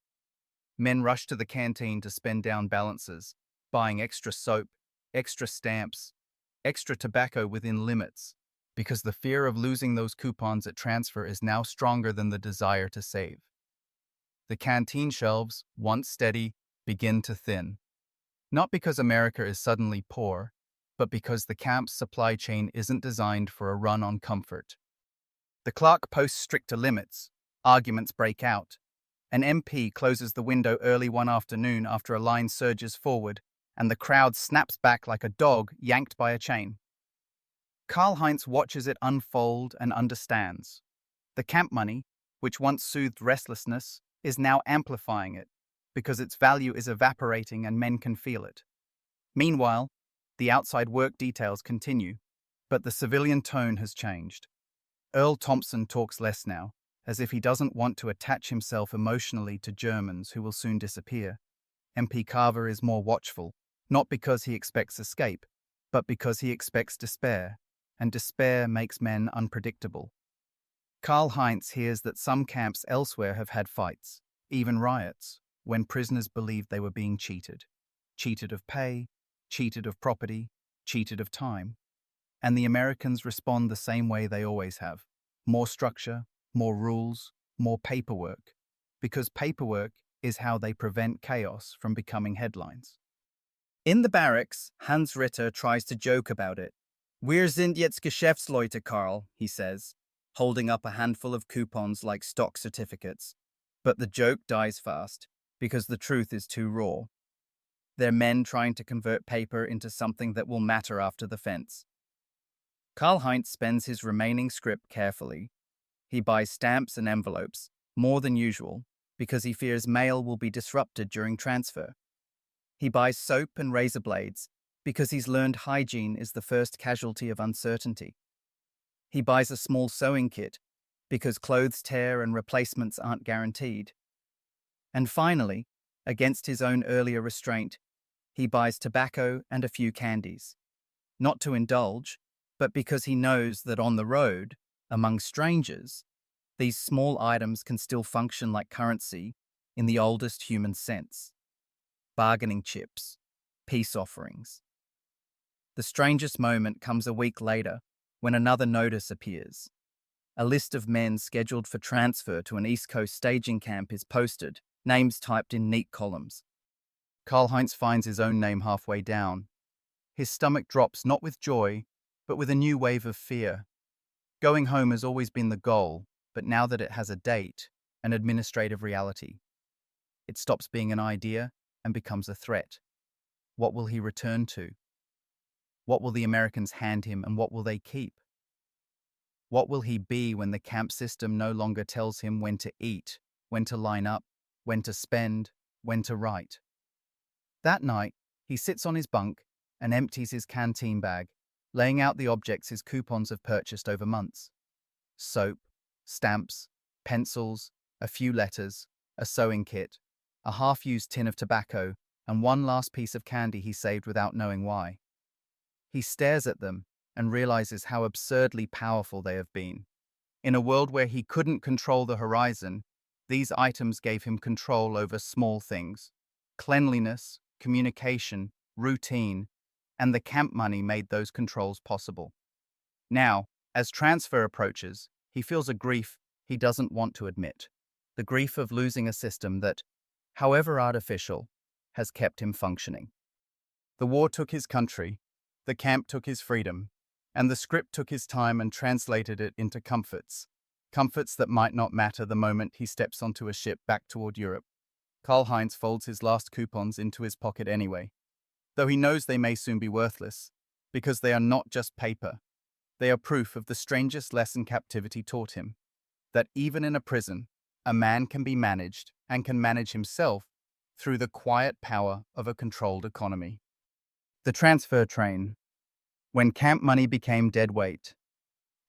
Men rush to the canteen to spend down balances, buying extra soap, extra stamps, extra tobacco within limits, because the fear of losing those coupons at transfer is now stronger than the desire to save. The canteen shelves, once steady, begin to thin. Not because America is suddenly poor, but because the camp's supply chain isn't designed for a run on comfort. The clerk posts stricter limits. Arguments break out. An MP closes the window early one afternoon after a line surges forward, and the crowd snaps back like a dog yanked by a chain. Karl-Heinz watches it unfold and understands. The camp money, which once soothed restlessness, is now amplifying it, because its value is evaporating and men can feel it. Meanwhile, the outside work details continue, but the civilian tone has changed. Earl Thompson talks less now, as if he doesn't want to attach himself emotionally to Germans who will soon disappear. MP Carver is more watchful, not because he expects escape, but because he expects despair, and despair makes men unpredictable. Karl-Heinz hears that some camps elsewhere have had fights, even riots, when prisoners believed they were being cheated. Cheated of pay, cheated of property, cheated of time. And the Americans respond the same way they always have. More structure, more rules, more paperwork. Because paperwork is how they prevent chaos from becoming headlines. In the barracks, Hans Ritter tries to joke about it. Wir sind jetzt Geschäftsleute, Karl, he says, holding up a handful of coupons like stock certificates. But the joke dies fast, because the truth is too raw. They're men trying to convert paper into something that will matter after the fence. Karl-Heinz spends his remaining scrip carefully. He buys stamps and envelopes, more than usual, because he fears mail will be disrupted during transfer. He buys soap and razor blades, because he's learned hygiene is the first casualty of uncertainty. He buys a small sewing kit, because clothes tear and replacements aren't guaranteed. And finally, against his own earlier restraint, he buys tobacco and a few candies. Not to indulge, but because he knows that on the road, among strangers, these small items can still function like currency in the oldest human sense. Bargaining chips, peace offerings. The strangest moment comes a week later when another notice appears. A list of men scheduled for transfer to an East Coast staging camp is posted, names typed in neat columns. Karl-Heinz finds his own name halfway down. His stomach drops not with joy, but with a new wave of fear. Going home has always been the goal, but now that it has a date, an administrative reality. It stops being an idea and becomes a threat. What will he return to? What will the Americans hand him and what will they keep? What will he be when the camp system no longer tells him when to eat, when to line up, when to spend, when to write? That night, he sits on his bunk and empties his canteen bag, laying out the objects his coupons have purchased over months. Soap, stamps, pencils, a few letters, a sewing kit, a half-used tin of tobacco, and one last piece of candy he saved without knowing why. He stares at them and realizes how absurdly powerful they have been. In a world where he couldn't control the horizon, these items gave him control over small things. Cleanliness, communication, routine, and the camp money made those controls possible. Now, as transfer approaches, he feels a grief he doesn't want to admit. The grief of losing a system that, however artificial, has kept him functioning. The war took his country, the camp took his freedom, and the scrip took his time and translated it into comforts. Comforts that might not matter the moment he steps onto a ship back toward Europe. Karl-Heinz folds his last coupons into his pocket anyway, though he knows they may soon be worthless, because they are not just paper. They are proof of the strangest lesson captivity taught him, that even in a prison, a man can be managed and can manage himself through the quiet power of a controlled economy. The transfer train. When camp money became dead weight.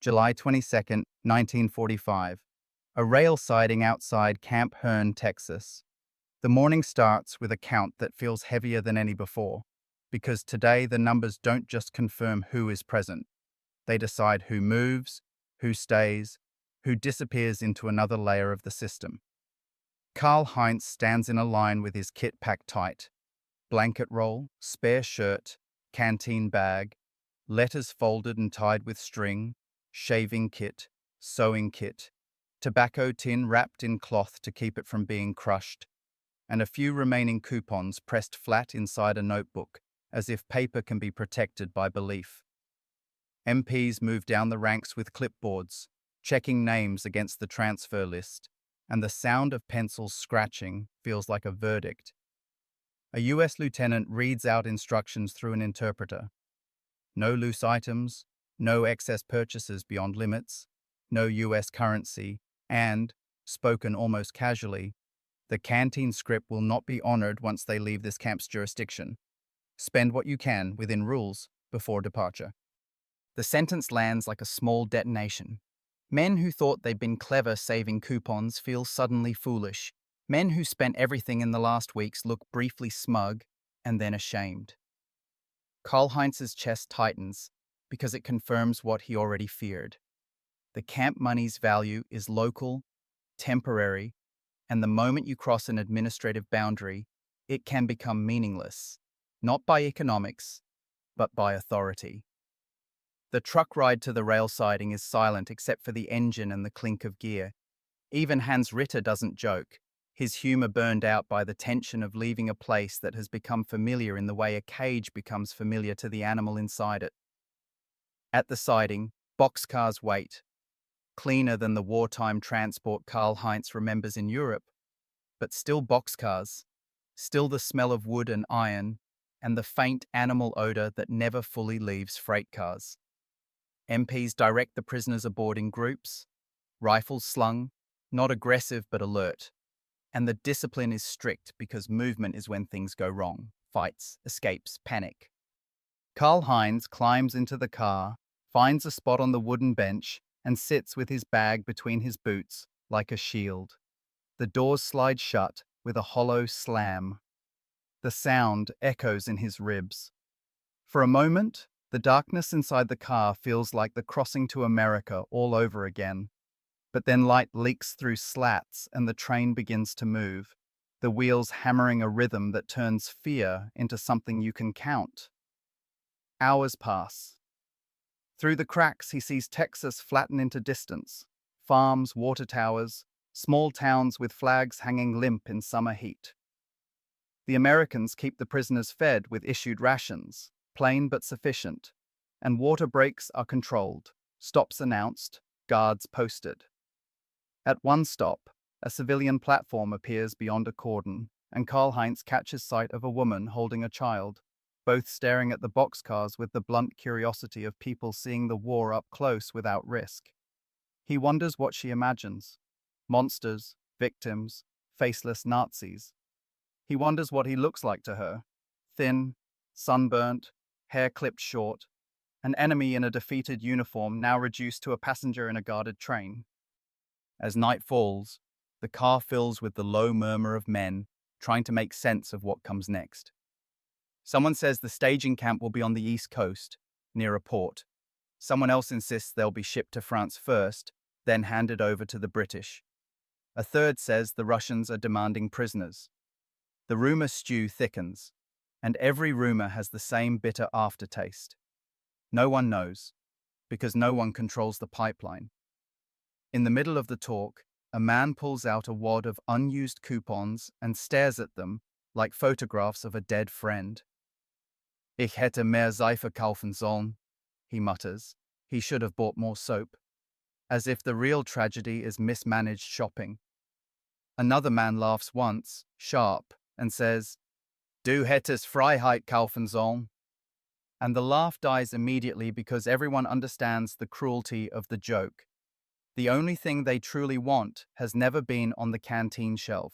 July 22, 1945. A rail siding outside Camp Hearn, Texas. The morning starts with a count that feels heavier than any before, because today the numbers don't just confirm who is present. They decide who moves, who stays, who disappears into another layer of the system. Karl-Heinz stands in a line with his kit packed tight. Blanket roll, spare shirt, canteen bag, letters folded and tied with string, shaving kit, sewing kit, tobacco tin wrapped in cloth to keep it from being crushed, and a few remaining coupons pressed flat inside a notebook, as if paper can be protected by belief. MPs move down the ranks with clipboards, checking names against the transfer list, and the sound of pencils scratching feels like a verdict. A U.S. lieutenant reads out instructions through an interpreter. No loose items, no excess purchases beyond limits, no U.S. currency, and, spoken almost casually, the canteen scrip will not be honored once they leave this camp's jurisdiction. Spend what you can within rules before departure. The sentence lands like a small detonation. Men who thought they'd been clever saving coupons feel suddenly foolish. Men who spent everything in the last weeks look briefly smug and then ashamed. Karl-Heinz's chest tightens because it confirms what he already feared. The camp money's value is local, temporary, and the moment you cross an administrative boundary, it can become meaningless, not by economics, but by authority. The truck ride to the rail siding is silent except for the engine and the clink of gear. Even Hans Ritter doesn't joke, his humor burned out by the tension of leaving a place that has become familiar in the way a cage becomes familiar to the animal inside it. At the siding, boxcars wait, cleaner than the wartime transport Karl-Heinz remembers in Europe, but still boxcars, still the smell of wood and iron, and the faint animal odor that never fully leaves freight cars. MPs direct the prisoners aboard in groups, rifles slung, not aggressive but alert. And the discipline is strict because movement is when things go wrong, fights, escapes, panic. Karl-Heinz climbs into the car, finds a spot on the wooden bench, and sits with his bag between his boots like a shield. The doors slide shut with a hollow slam. The sound echoes in his ribs. For a moment, the darkness inside the car feels like the crossing to America all over again. But then light leaks through slats and the train begins to move, the wheels hammering a rhythm that turns fear into something you can count. Hours pass. Through the cracks, he sees Texas flatten into distance. Farms, water towers, small towns with flags hanging limp in summer heat. The Americans keep the prisoners fed with issued rations, plain but sufficient, and water breaks are controlled, stops announced, guards posted. At one stop, a civilian platform appears beyond a cordon, and Karl-Heinz catches sight of a woman holding a child, both staring at the boxcars with the blunt curiosity of people seeing the war up close without risk. He wonders what she imagines. Monsters, victims, faceless Nazis. He wonders what he looks like to her. Thin, sunburnt, hair clipped short, an enemy in a defeated uniform now reduced to a passenger in a guarded train. As night falls, the car fills with the low murmur of men trying to make sense of what comes next. Someone says the staging camp will be on the East Coast, near a port. Someone else insists they'll be shipped to France first, then handed over to the British. A third says the Russians are demanding prisoners. The rumor stew thickens, and every rumor has the same bitter aftertaste. No one knows, because no one controls the pipeline. In the middle of the talk, a man pulls out a wad of unused coupons and stares at them like photographs of a dead friend. Ich hätte mehr Seife kaufen sollen, he mutters. He should have bought more soap. As if the real tragedy is mismanaged shopping. Another man laughs once, sharp, and says, Du hättest Freiheit kaufen sollen. And the laugh dies immediately because everyone understands the cruelty of the joke. The only thing they truly want has never been on the canteen shelf.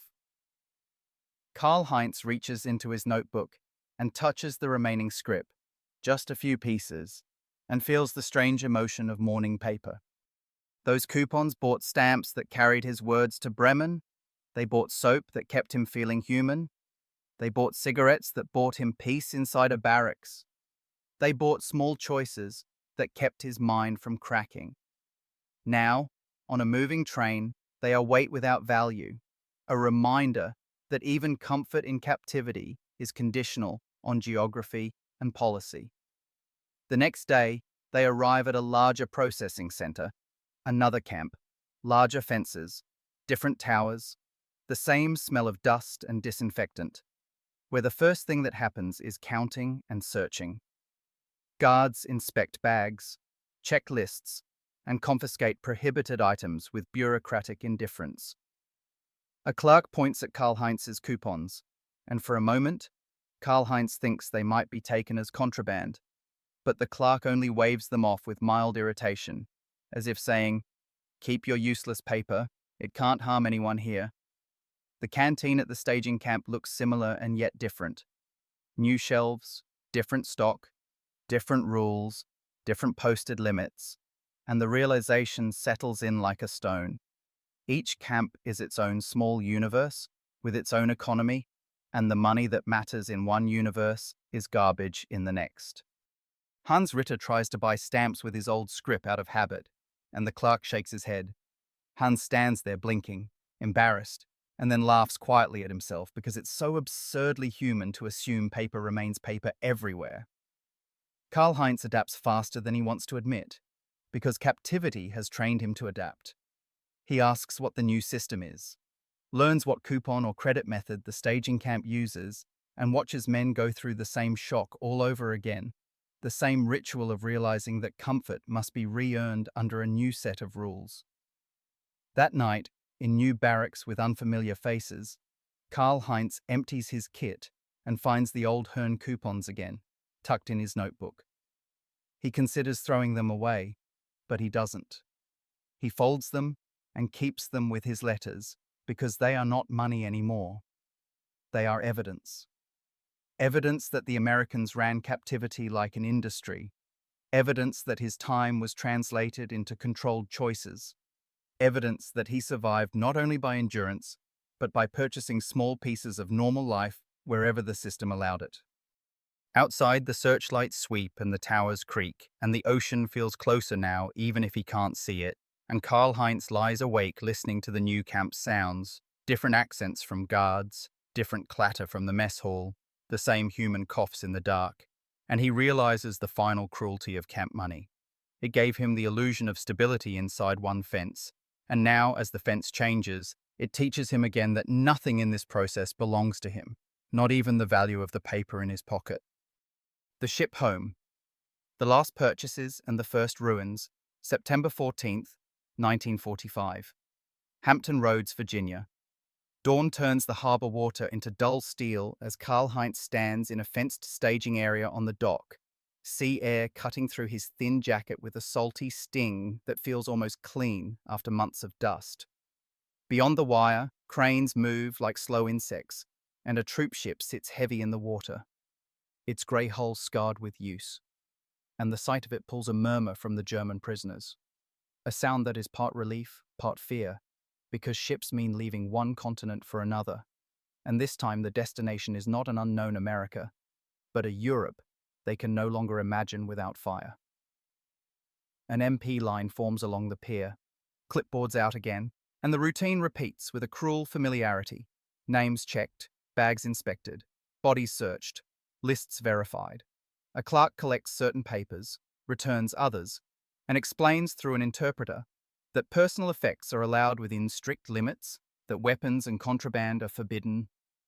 Karl-Heinz reaches into his notebook and touches the remaining scrip, just a few pieces, and feels the strange emotion of morning paper. Those coupons bought stamps that carried his words to Bremen. They bought soap that kept him feeling human. They bought cigarettes that bought him peace inside a barracks. They bought small choices that kept his mind from cracking. Now, on a moving train, they are weight without value, a reminder that even comfort in captivity is conditional on geography and policy. The next day, they arrive at a larger processing center, another camp, larger fences, different towers, the same smell of dust and disinfectant, where the first thing that happens is counting and searching. Guards inspect bags, check lists, and confiscate prohibited items with bureaucratic indifference. A clerk points at Karl-Heinz's coupons, and for a moment, Karl-Heinz thinks they might be taken as contraband, but the clerk only waves them off with mild irritation, as if saying, Keep your useless paper, it can't harm anyone here. The canteen at the staging camp looks similar and yet different. New shelves, different stock, different rules, different posted limits, and the realization settles in like a stone. Each camp is its own small universe, with its own economy, and the money that matters in one universe is garbage in the next. Hans Ritter tries to buy stamps with his old scrip out of habit, and the clerk shakes his head. Hans stands there blinking, embarrassed, and then laughs quietly at himself because it's so absurdly human to assume paper remains paper everywhere. Karl-Heinz adapts faster than he wants to admit, because captivity has trained him to adapt. He asks what the new system is, learns what coupon or credit method the staging camp uses, and watches men go through the same shock all over again, the same ritual of realizing that comfort must be re-earned under a new set of rules. That night, in new barracks with unfamiliar faces, Karl-Heinz empties his kit and finds the old Hern coupons again, tucked in his notebook. He considers throwing them away, but he doesn't. He folds them and keeps them with his letters because they are not money anymore. They are evidence. Evidence that the Americans ran captivity like an industry. Evidence that his time was translated into controlled choices. Evidence that he survived not only by endurance, but by purchasing small pieces of normal life wherever the system allowed it. Outside, the searchlights sweep and the towers creak, and the ocean feels closer now even if he can't see it, and Karl-Heinz lies awake listening to the new camp's sounds, different accents from guards, different clatter from the mess hall, the same human coughs in the dark, and he realizes the final cruelty of camp money. It gave him the illusion of stability inside one fence, and now, as the fence changes, it teaches him again that nothing in this process belongs to him, not even the value of the paper in his pocket. The ship home. The last purchases and the first ruins, September 14th, 1945. Hampton Roads, Virginia. Dawn turns the harbor water into dull steel as Karl-Heinz stands in a fenced staging area on the dock, sea air cutting through his thin jacket with a salty sting that feels almost clean after months of dust. Beyond the wire, cranes move like slow insects, and a troop ship sits heavy in the water, its grey hull scarred with use, and the sight of it pulls a murmur from the German prisoners, a sound that is part relief, part fear, because ships mean leaving one continent for another, and this time the destination is not an unknown America, but a Europe they can no longer imagine without fire. An MP line forms along the pier, clipboards out again, and the routine repeats with a cruel familiarity. Names checked, bags inspected, bodies searched, lists verified. A clerk collects certain papers, returns others, and explains through an interpreter that personal effects are allowed within strict limits, that weapons and contraband are forbidden,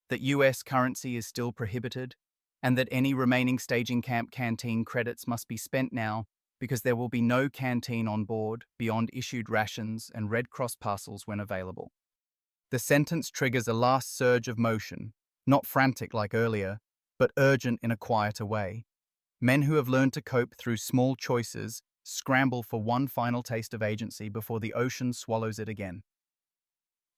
that US currency is still prohibited, and that any remaining staging camp canteen credits must be spent now because there will be no canteen on board beyond issued rations and Red Cross parcels when available. The sentence triggers a last surge of motion, not frantic like earlier, but urgent in a quieter way. Men who have learned to cope through small choices scramble for one final taste of agency before the ocean swallows it again.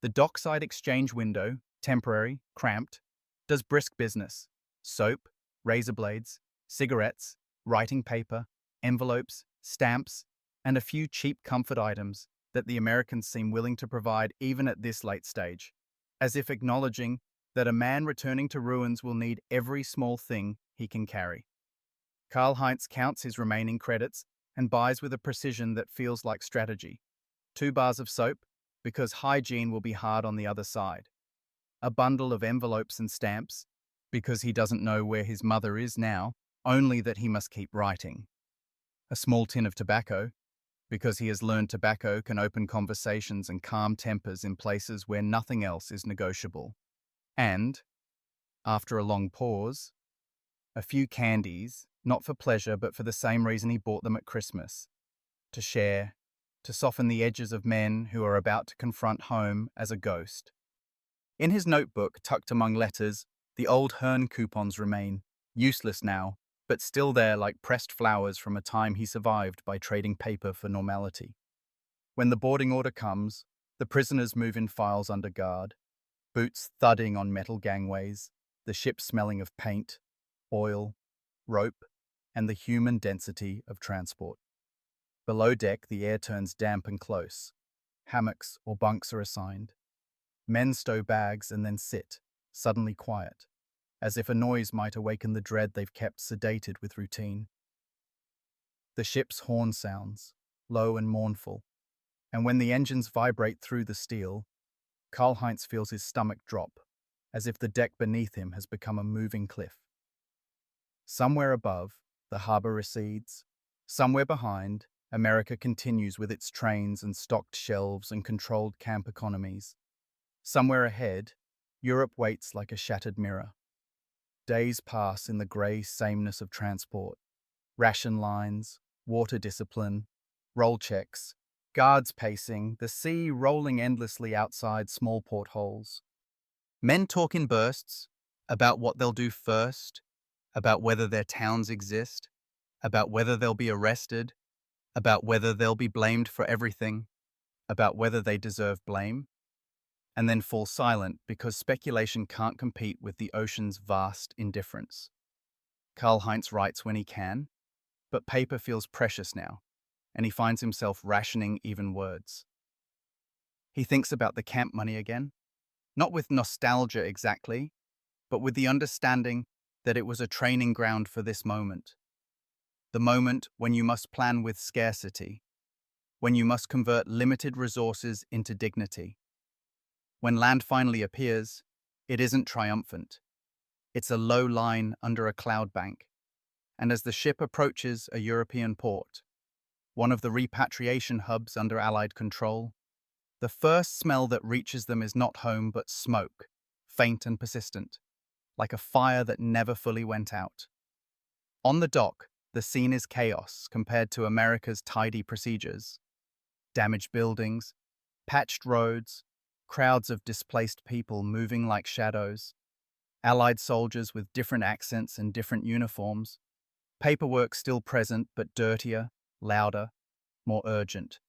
The dockside exchange window, temporary, cramped, does brisk business. Soap, razor blades, cigarettes, writing paper, envelopes, stamps, and a few cheap comfort items that the Americans seem willing to provide even at this late stage, as if acknowledging that a man returning to ruins will need every small thing he can carry. Karl-Heinz counts his remaining credits and buys with a precision that feels like strategy. 2 bars of soap, because hygiene will be hard on the other side. A bundle of envelopes and stamps, because he doesn't know where his mother is now, only that he must keep writing. A small tin of tobacco, because he has learned tobacco can open conversations and calm tempers in places where nothing else is negotiable. And, after a long pause, a few candies, not for pleasure but for the same reason he bought them at Christmas, to share, to soften the edges of men who are about to confront home as a ghost. In his notebook, tucked among letters, the old Hern coupons remain, useless now, but still there like pressed flowers from a time he survived by trading paper for normality. When the boarding order comes, the prisoners move in files under guard, boots thudding on metal gangways, the ship smelling of paint, oil, rope, and the human density of transport. Below deck, the air turns damp and close. Hammocks or bunks are assigned. Men stow bags and then sit, suddenly quiet. as if a noise might awaken the dread they've kept sedated with routine. The ship's horn sounds, low and mournful, and when the engines vibrate through the steel, Karl-Heinz feels his stomach drop, as if the deck beneath him has become a moving cliff. Somewhere above, the harbor recedes. Somewhere behind, America continues with its trains and stocked shelves and controlled camp economies. Somewhere ahead, Europe waits like a shattered mirror. Days pass in the grey sameness of transport. Ration lines, water discipline, roll checks, guards pacing, the sea rolling endlessly outside small portholes. Men talk in bursts about what they'll do first, about whether their towns exist, about whether they'll be arrested, about whether they'll be blamed for everything, about whether they deserve blame, and then fall silent because speculation can't compete with the ocean's vast indifference. Karl-Heinz writes when he can, but paper feels precious now, and he finds himself rationing even words. He thinks about the camp money again, not with nostalgia exactly, but with the understanding that it was a training ground for this moment. The moment when you must plan with scarcity, when you must convert limited resources into dignity. When land finally appears, it isn't triumphant. It's a low line under a cloud bank, and as the ship approaches a European port, one of the repatriation hubs under Allied control, the first smell that reaches them is not home but smoke, faint and persistent, like a fire that never fully went out. On the dock, the scene is chaos compared to America's tidy procedures. Damaged buildings, patched roads, crowds of displaced people moving like shadows, Allied soldiers with different accents and different uniforms, paperwork still present but dirtier, louder, more urgent.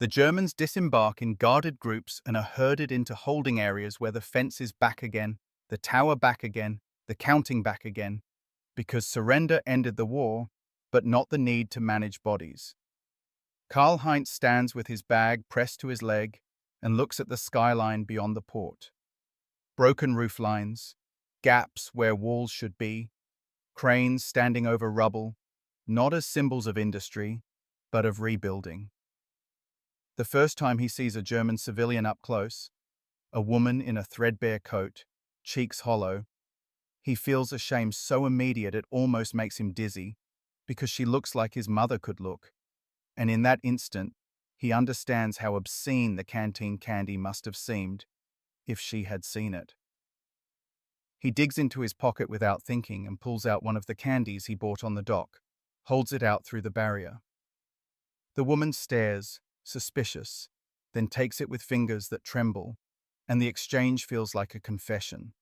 The Germans disembark in guarded groups and are herded into holding areas where the fence is back again, the tower back again, the counting back again, because surrender ended the war, but not the need to manage bodies. Karl-Heinz stands with his bag pressed to his leg and looks at the skyline beyond the port. Broken roof lines, gaps where walls should be, cranes standing over rubble, not as symbols of industry, but of rebuilding. The first time he sees a German civilian up close, a woman in a threadbare coat, cheeks hollow, he feels a shame so immediate it almost makes him dizzy, because she looks like his mother could look, and in that instant, he understands how obscene the canteen candy must have seemed if she had seen it. He digs into his pocket without thinking and pulls out one of the candies he bought on the dock, holds it out through the barrier. The woman stares, suspicious, then takes it with fingers that tremble, and the exchange feels like a confession.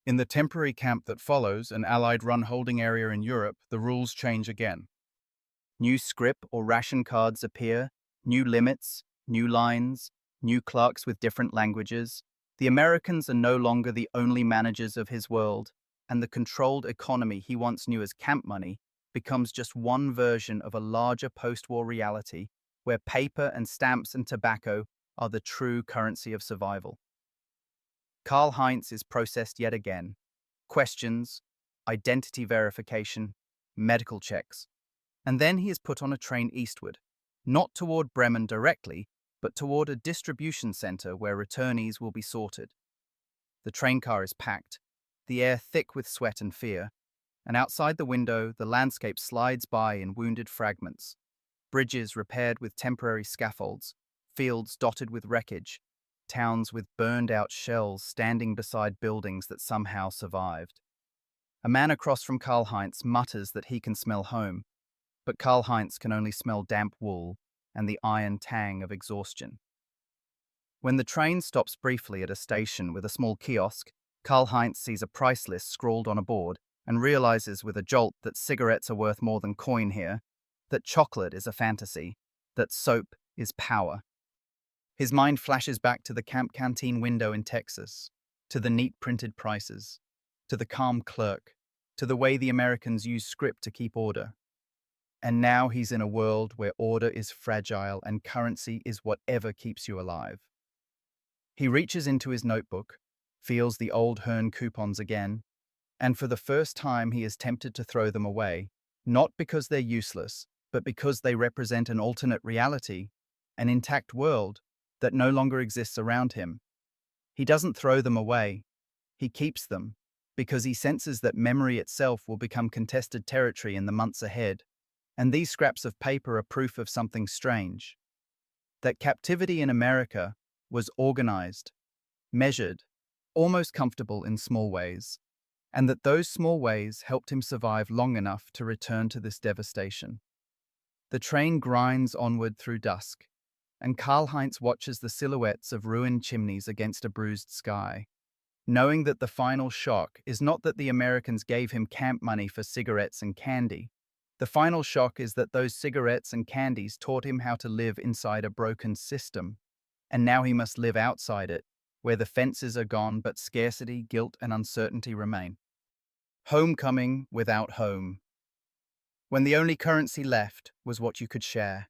In the temporary camp that follows, an Allied-run holding area in Europe, the rules change again. New scrip or ration cards appear, new limits, new lines, new clerks with different languages. The Americans are no longer the only managers of his world, and the controlled economy he once knew as camp money becomes just one version of a larger post-war reality where paper and stamps and tobacco are the true currency of survival. Karl-Heinz is processed yet again. Questions, identity verification, medical checks. And then he is put on a train eastward, not toward Bremen directly, but toward a distribution center where returnees will be sorted. The train car is packed, the air thick with sweat and fear, and outside the window the landscape slides by in wounded fragments. Bridges repaired with temporary scaffolds, fields dotted with wreckage, towns with burned-out shells standing beside buildings that somehow survived. A man across from Karl-Heinz mutters that he can smell home, but Karl-Heinz can only smell damp wool and the iron tang of exhaustion. When the train stops briefly at a station with a small kiosk, Karl-Heinz sees a price list scrawled on a board and realizes with a jolt that cigarettes are worth more than coin here, that chocolate is a fantasy, that soap is power. His mind flashes back to the camp canteen window in Texas, to the neat printed prices, to the calm clerk, to the way the Americans use scrip to keep order. And now he's in a world where order is fragile and currency is whatever keeps you alive. He reaches into his notebook, feels the old Hearn coupons again, And for the first time, he is tempted to throw them away, not because they're useless, but because they represent an alternate reality, an intact world that no longer exists around him. He doesn't throw them away, he keeps them, because he senses that memory itself will become contested territory in the months ahead. And these scraps of paper are proof of something strange: that captivity in America was organized, measured, almost comfortable in small ways, and that those small ways helped him survive long enough to return to this devastation. The train grinds onward through dusk, and Karl-Heinz watches the silhouettes of ruined chimneys against a bruised sky, knowing that the final shock is not that the Americans gave him camp money for cigarettes and candy. The final shock is that those cigarettes and candies taught him how to live inside a broken system, and now he must live outside it, where the fences are gone but scarcity, guilt, and uncertainty remain. Homecoming without home. When the only currency left was what you could share.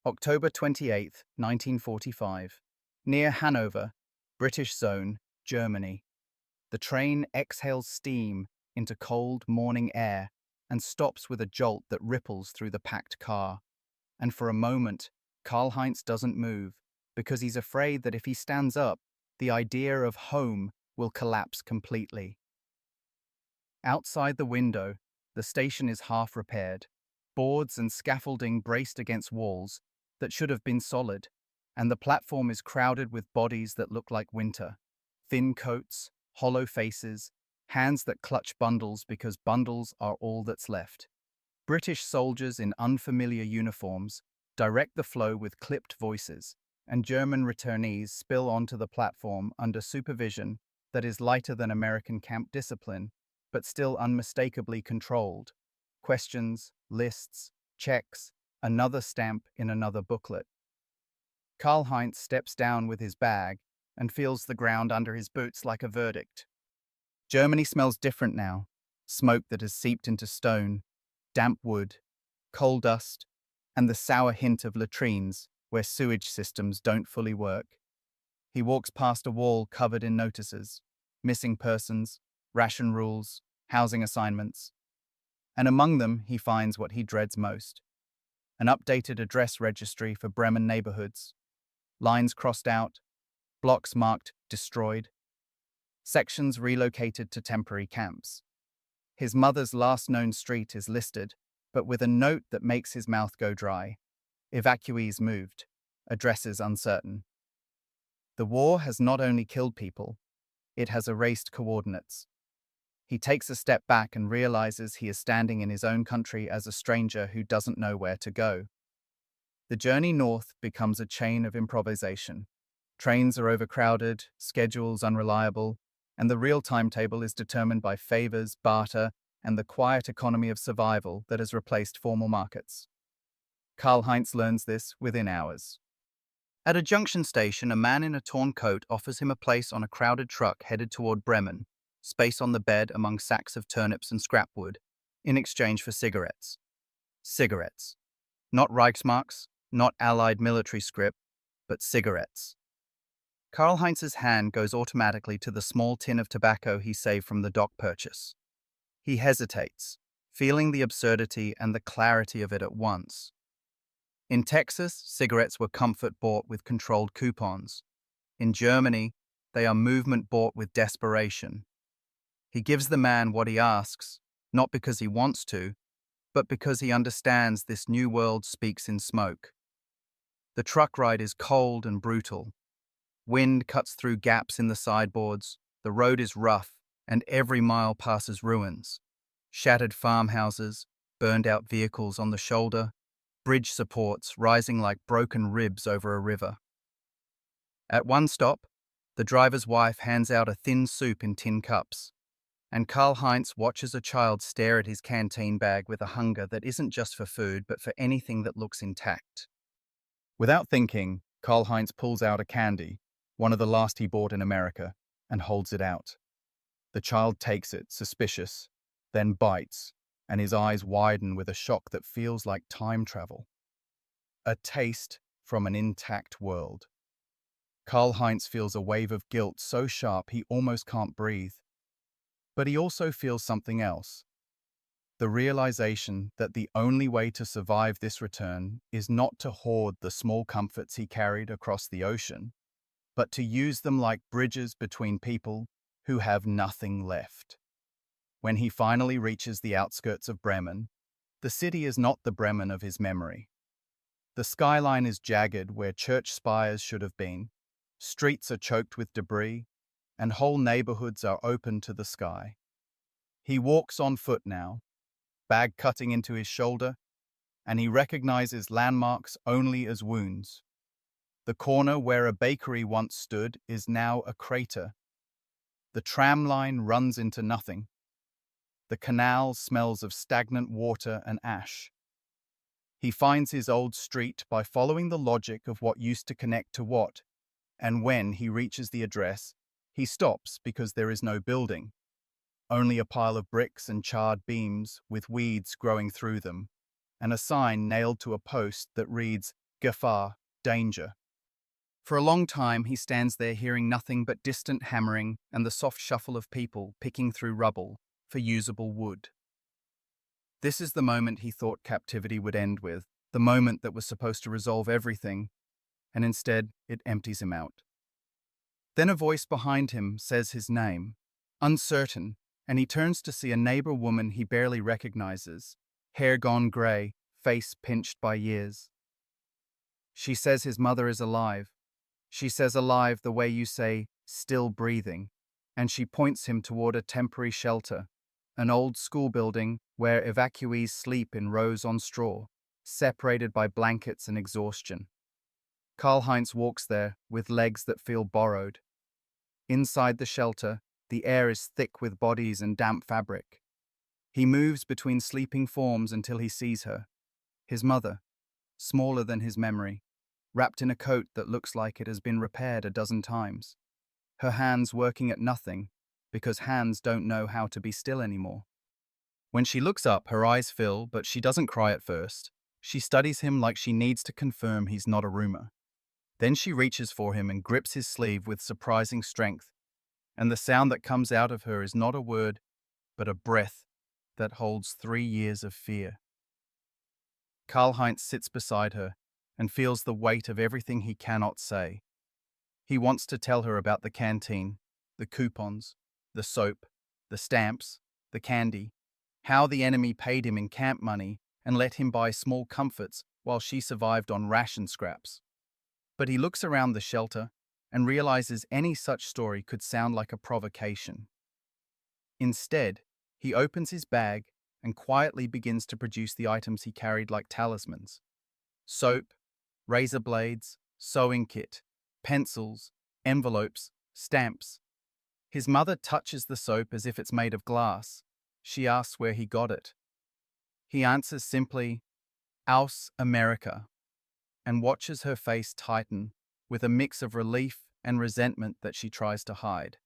October 28, 1945. Near Hanover, British Zone, Germany. The train exhales steam into cold morning air and stops with a jolt that ripples through the packed car. And for a moment, Karl-Heinz doesn't move, because he's afraid that if he stands up, the idea of home will collapse completely. Outside the window, the station is half repaired, boards and scaffolding braced against walls that should have been solid, and the platform is crowded with bodies that look like winter: thin coats, hollow faces, hands that clutch bundles because bundles are all that's left. British soldiers in unfamiliar uniforms direct the flow with clipped voices, and German returnees spill onto the platform under supervision that is lighter than American camp discipline, but still unmistakably controlled. Questions, lists, checks, another stamp in another booklet. Karl-Heinz steps down with his bag and feels the ground under his boots like a verdict. Germany smells different now: smoke that has seeped into stone, damp wood, coal dust, and the sour hint of latrines where sewage systems don't fully work. He walks past a wall covered in notices: missing persons, ration rules, housing assignments. And among them he finds what he dreads most: an updated address registry for Bremen neighborhoods, lines crossed out, blocks marked destroyed, sections relocated to temporary camps. His mother's last known street is listed, but with a note that makes his mouth go dry: evacuees moved, addresses uncertain. The war has not only killed people, it has erased coordinates. He takes a step back and realizes he is standing in his own country as a stranger who doesn't know where to go. The journey north becomes a chain of improvisation. Trains are overcrowded, schedules unreliable, and the real timetable is determined by favors, barter, and the quiet economy of survival that has replaced formal markets. Karl-Heinz learns this within hours. At a junction station, a man in a torn coat offers him a place on a crowded truck headed toward Bremen, space on the bed among sacks of turnips and scrap wood, in exchange for cigarettes. Cigarettes. Not Reichsmarks, not Allied military scrip, but cigarettes. Karl-Heinz's hand goes automatically to the small tin of tobacco he saved from the dock purchase. He hesitates, feeling the absurdity and the clarity of it at once. In Texas, cigarettes were comfort bought with controlled coupons. In Germany, they are movement bought with desperation. He gives the man what he asks, not because he wants to, but because he understands this new world speaks in smoke. The truck ride is cold and brutal. Wind cuts through gaps in the sideboards, the road is rough, and every mile passes ruins: shattered farmhouses, burned-out vehicles on the shoulder, bridge supports rising like broken ribs over a river. At one stop, the driver's wife hands out a thin soup in tin cups, and Karl-Heinz watches a child stare at his canteen bag with a hunger that isn't just for food but for anything that looks intact. Without thinking, Karl-Heinz pulls out a candy, one of the last he bought in America, and holds it out. The child takes it, suspicious, then bites, and his eyes widen with a shock that feels like time travel. A taste from an intact world. Karl-Heinz feels a wave of guilt so sharp he almost can't breathe. But he also feels something else. The realization that the only way to survive this return is not to hoard the small comforts he carried across the ocean, but to use them like bridges between people who have nothing left. When he finally reaches the outskirts of Bremen, the city is not the Bremen of his memory. The skyline is jagged where church spires should have been, streets are choked with debris, and whole neighborhoods are open to the sky. He walks on foot now, bag cutting into his shoulder, and he recognizes landmarks only as wounds. The corner where a bakery once stood is now a crater. The tram line runs into nothing. The canal smells of stagnant water and ash. He finds his old street by following the logic of what used to connect to what, and when he reaches the address, he stops because there is no building, only a pile of bricks and charred beams with weeds growing through them, and a sign nailed to a post that reads, Gefahr, danger. For a long time he stands there hearing nothing but distant hammering and the soft shuffle of people picking through rubble for usable wood. This is the moment he thought captivity would end with, the moment that was supposed to resolve everything, and instead it empties him out. Then a voice behind him says his name, uncertain, and he turns to see a neighbor woman he barely recognizes, hair gone grey, face pinched by years. She says his mother is alive. She says alive the way you say, still breathing, and she points him toward a temporary shelter, an old school building where evacuees sleep in rows on straw, separated by blankets and exhaustion. Karl-Heinz walks there with legs that feel borrowed. Inside the shelter, the air is thick with bodies and damp fabric. He moves between sleeping forms until he sees her, his mother, smaller than his memory, wrapped in a coat that looks like it has been repaired a dozen times. Her hands working at nothing, because hands don't know how to be still anymore. When she looks up, her eyes fill, but she doesn't cry at first. She studies him like she needs to confirm he's not a rumor. Then she reaches for him and grips his sleeve with surprising strength, and the sound that comes out of her is not a word, but a breath that holds 3 years of fear. Karl-Heinz sits beside her and feels the weight of everything he cannot say. He wants to tell her about the canteen, the coupons, the soap, the stamps, the candy, how the enemy paid him in camp money and let him buy small comforts while she survived on ration scraps. But he looks around the shelter and realizes any such story could sound like a provocation. Instead, he opens his bag and quietly begins to produce the items he carried like talismans. Soap, razor blades, sewing kit, pencils, envelopes, stamps. His mother touches the soap as if it's made of glass. She asks where he got it. He answers simply, Aus America, and watches her face tighten with a mix of relief and resentment that she tries to hide.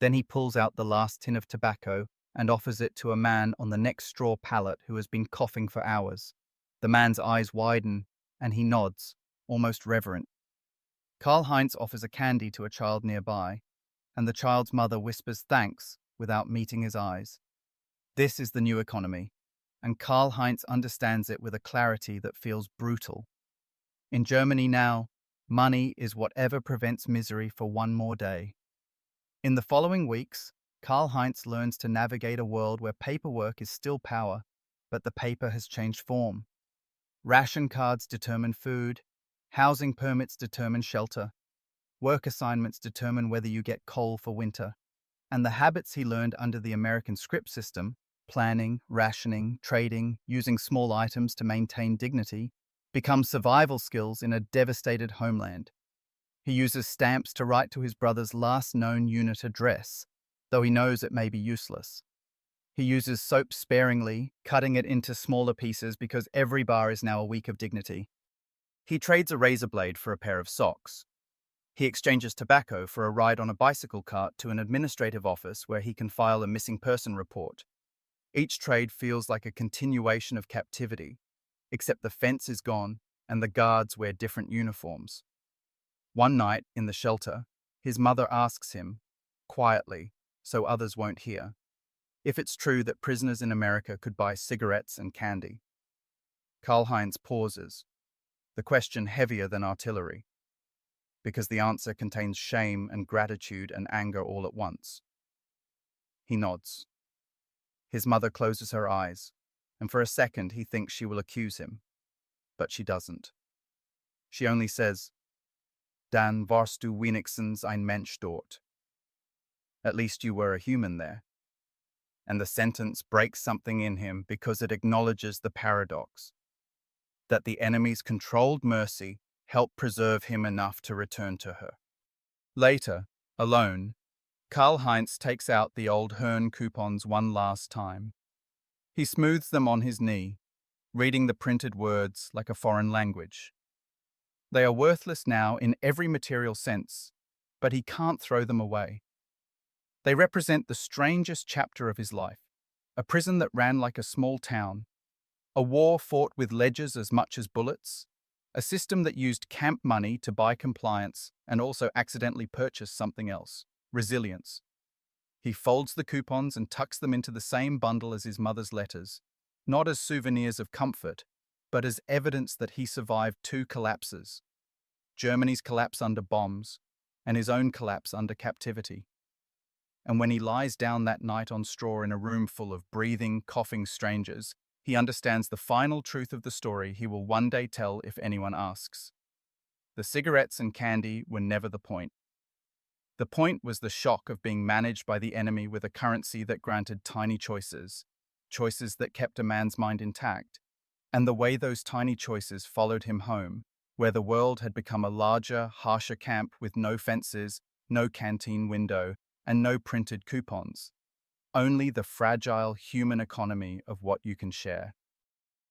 Then he pulls out the last tin of tobacco and offers it to a man on the next straw pallet who has been coughing for hours. The man's eyes widen, and he nods, almost reverent. Karl-Heinz offers a candy to a child nearby, and the child's mother whispers thanks without meeting his eyes. This is the new economy, and Karl-Heinz understands it with a clarity that feels brutal. In Germany now, money is whatever prevents misery for one more day. In the following weeks, Karl-Heinz learns to navigate a world where paperwork is still power, but the paper has changed form. Ration cards determine food, housing permits determine shelter, work assignments determine whether you get coal for winter, and the habits he learned under the American scrip system, planning, rationing, trading, using small items to maintain dignity, become survival skills in a devastated homeland. He uses stamps to write to his brother's last known unit address, though he knows it may be useless. He uses soap sparingly, cutting it into smaller pieces because every bar is now a week of dignity. He trades a razor blade for a pair of socks. He exchanges tobacco for a ride on a bicycle cart to an administrative office where he can file a missing person report. Each trade feels like a continuation of captivity, except the fence is gone and the guards wear different uniforms. One night, in the shelter, his mother asks him, quietly, so others won't hear. If it's true that prisoners in America could buy cigarettes and candy. Karl-Heinz pauses, the question heavier than artillery, because the answer contains shame and gratitude and anger all at once. He nods. His mother closes her eyes, and for a second he thinks she will accuse him, but she doesn't. She only says, "Dan warst du wenigstens ein Mensch dort." At least you were a human there. And the sentence breaks something in him because it acknowledges the paradox that the enemy's controlled mercy helped preserve him enough to return to her. Later, alone, Karl-Heinz takes out the old Hearn coupons one last time. He smooths them on his knee, reading the printed words like a foreign language. They are worthless now in every material sense, but he can't throw them away. They represent the strangest chapter of his life, a prison that ran like a small town, a war fought with ledgers as much as bullets, a system that used camp money to buy compliance and also accidentally purchase something else, resilience. He folds the coupons and tucks them into the same bundle as his mother's letters, not as souvenirs of comfort, but as evidence that he survived two collapses, Germany's collapse under bombs and his own collapse under captivity. And when he lies down that night on straw in a room full of breathing, coughing strangers, he understands the final truth of the story he will one day tell if anyone asks. The cigarettes and candy were never the point. The point was the shock of being managed by the enemy with a currency that granted tiny choices, choices that kept a man's mind intact, and the way those tiny choices followed him home, where the world had become a larger, harsher camp with no fences, no canteen window, and no printed coupons. Only the fragile human economy of what you can share.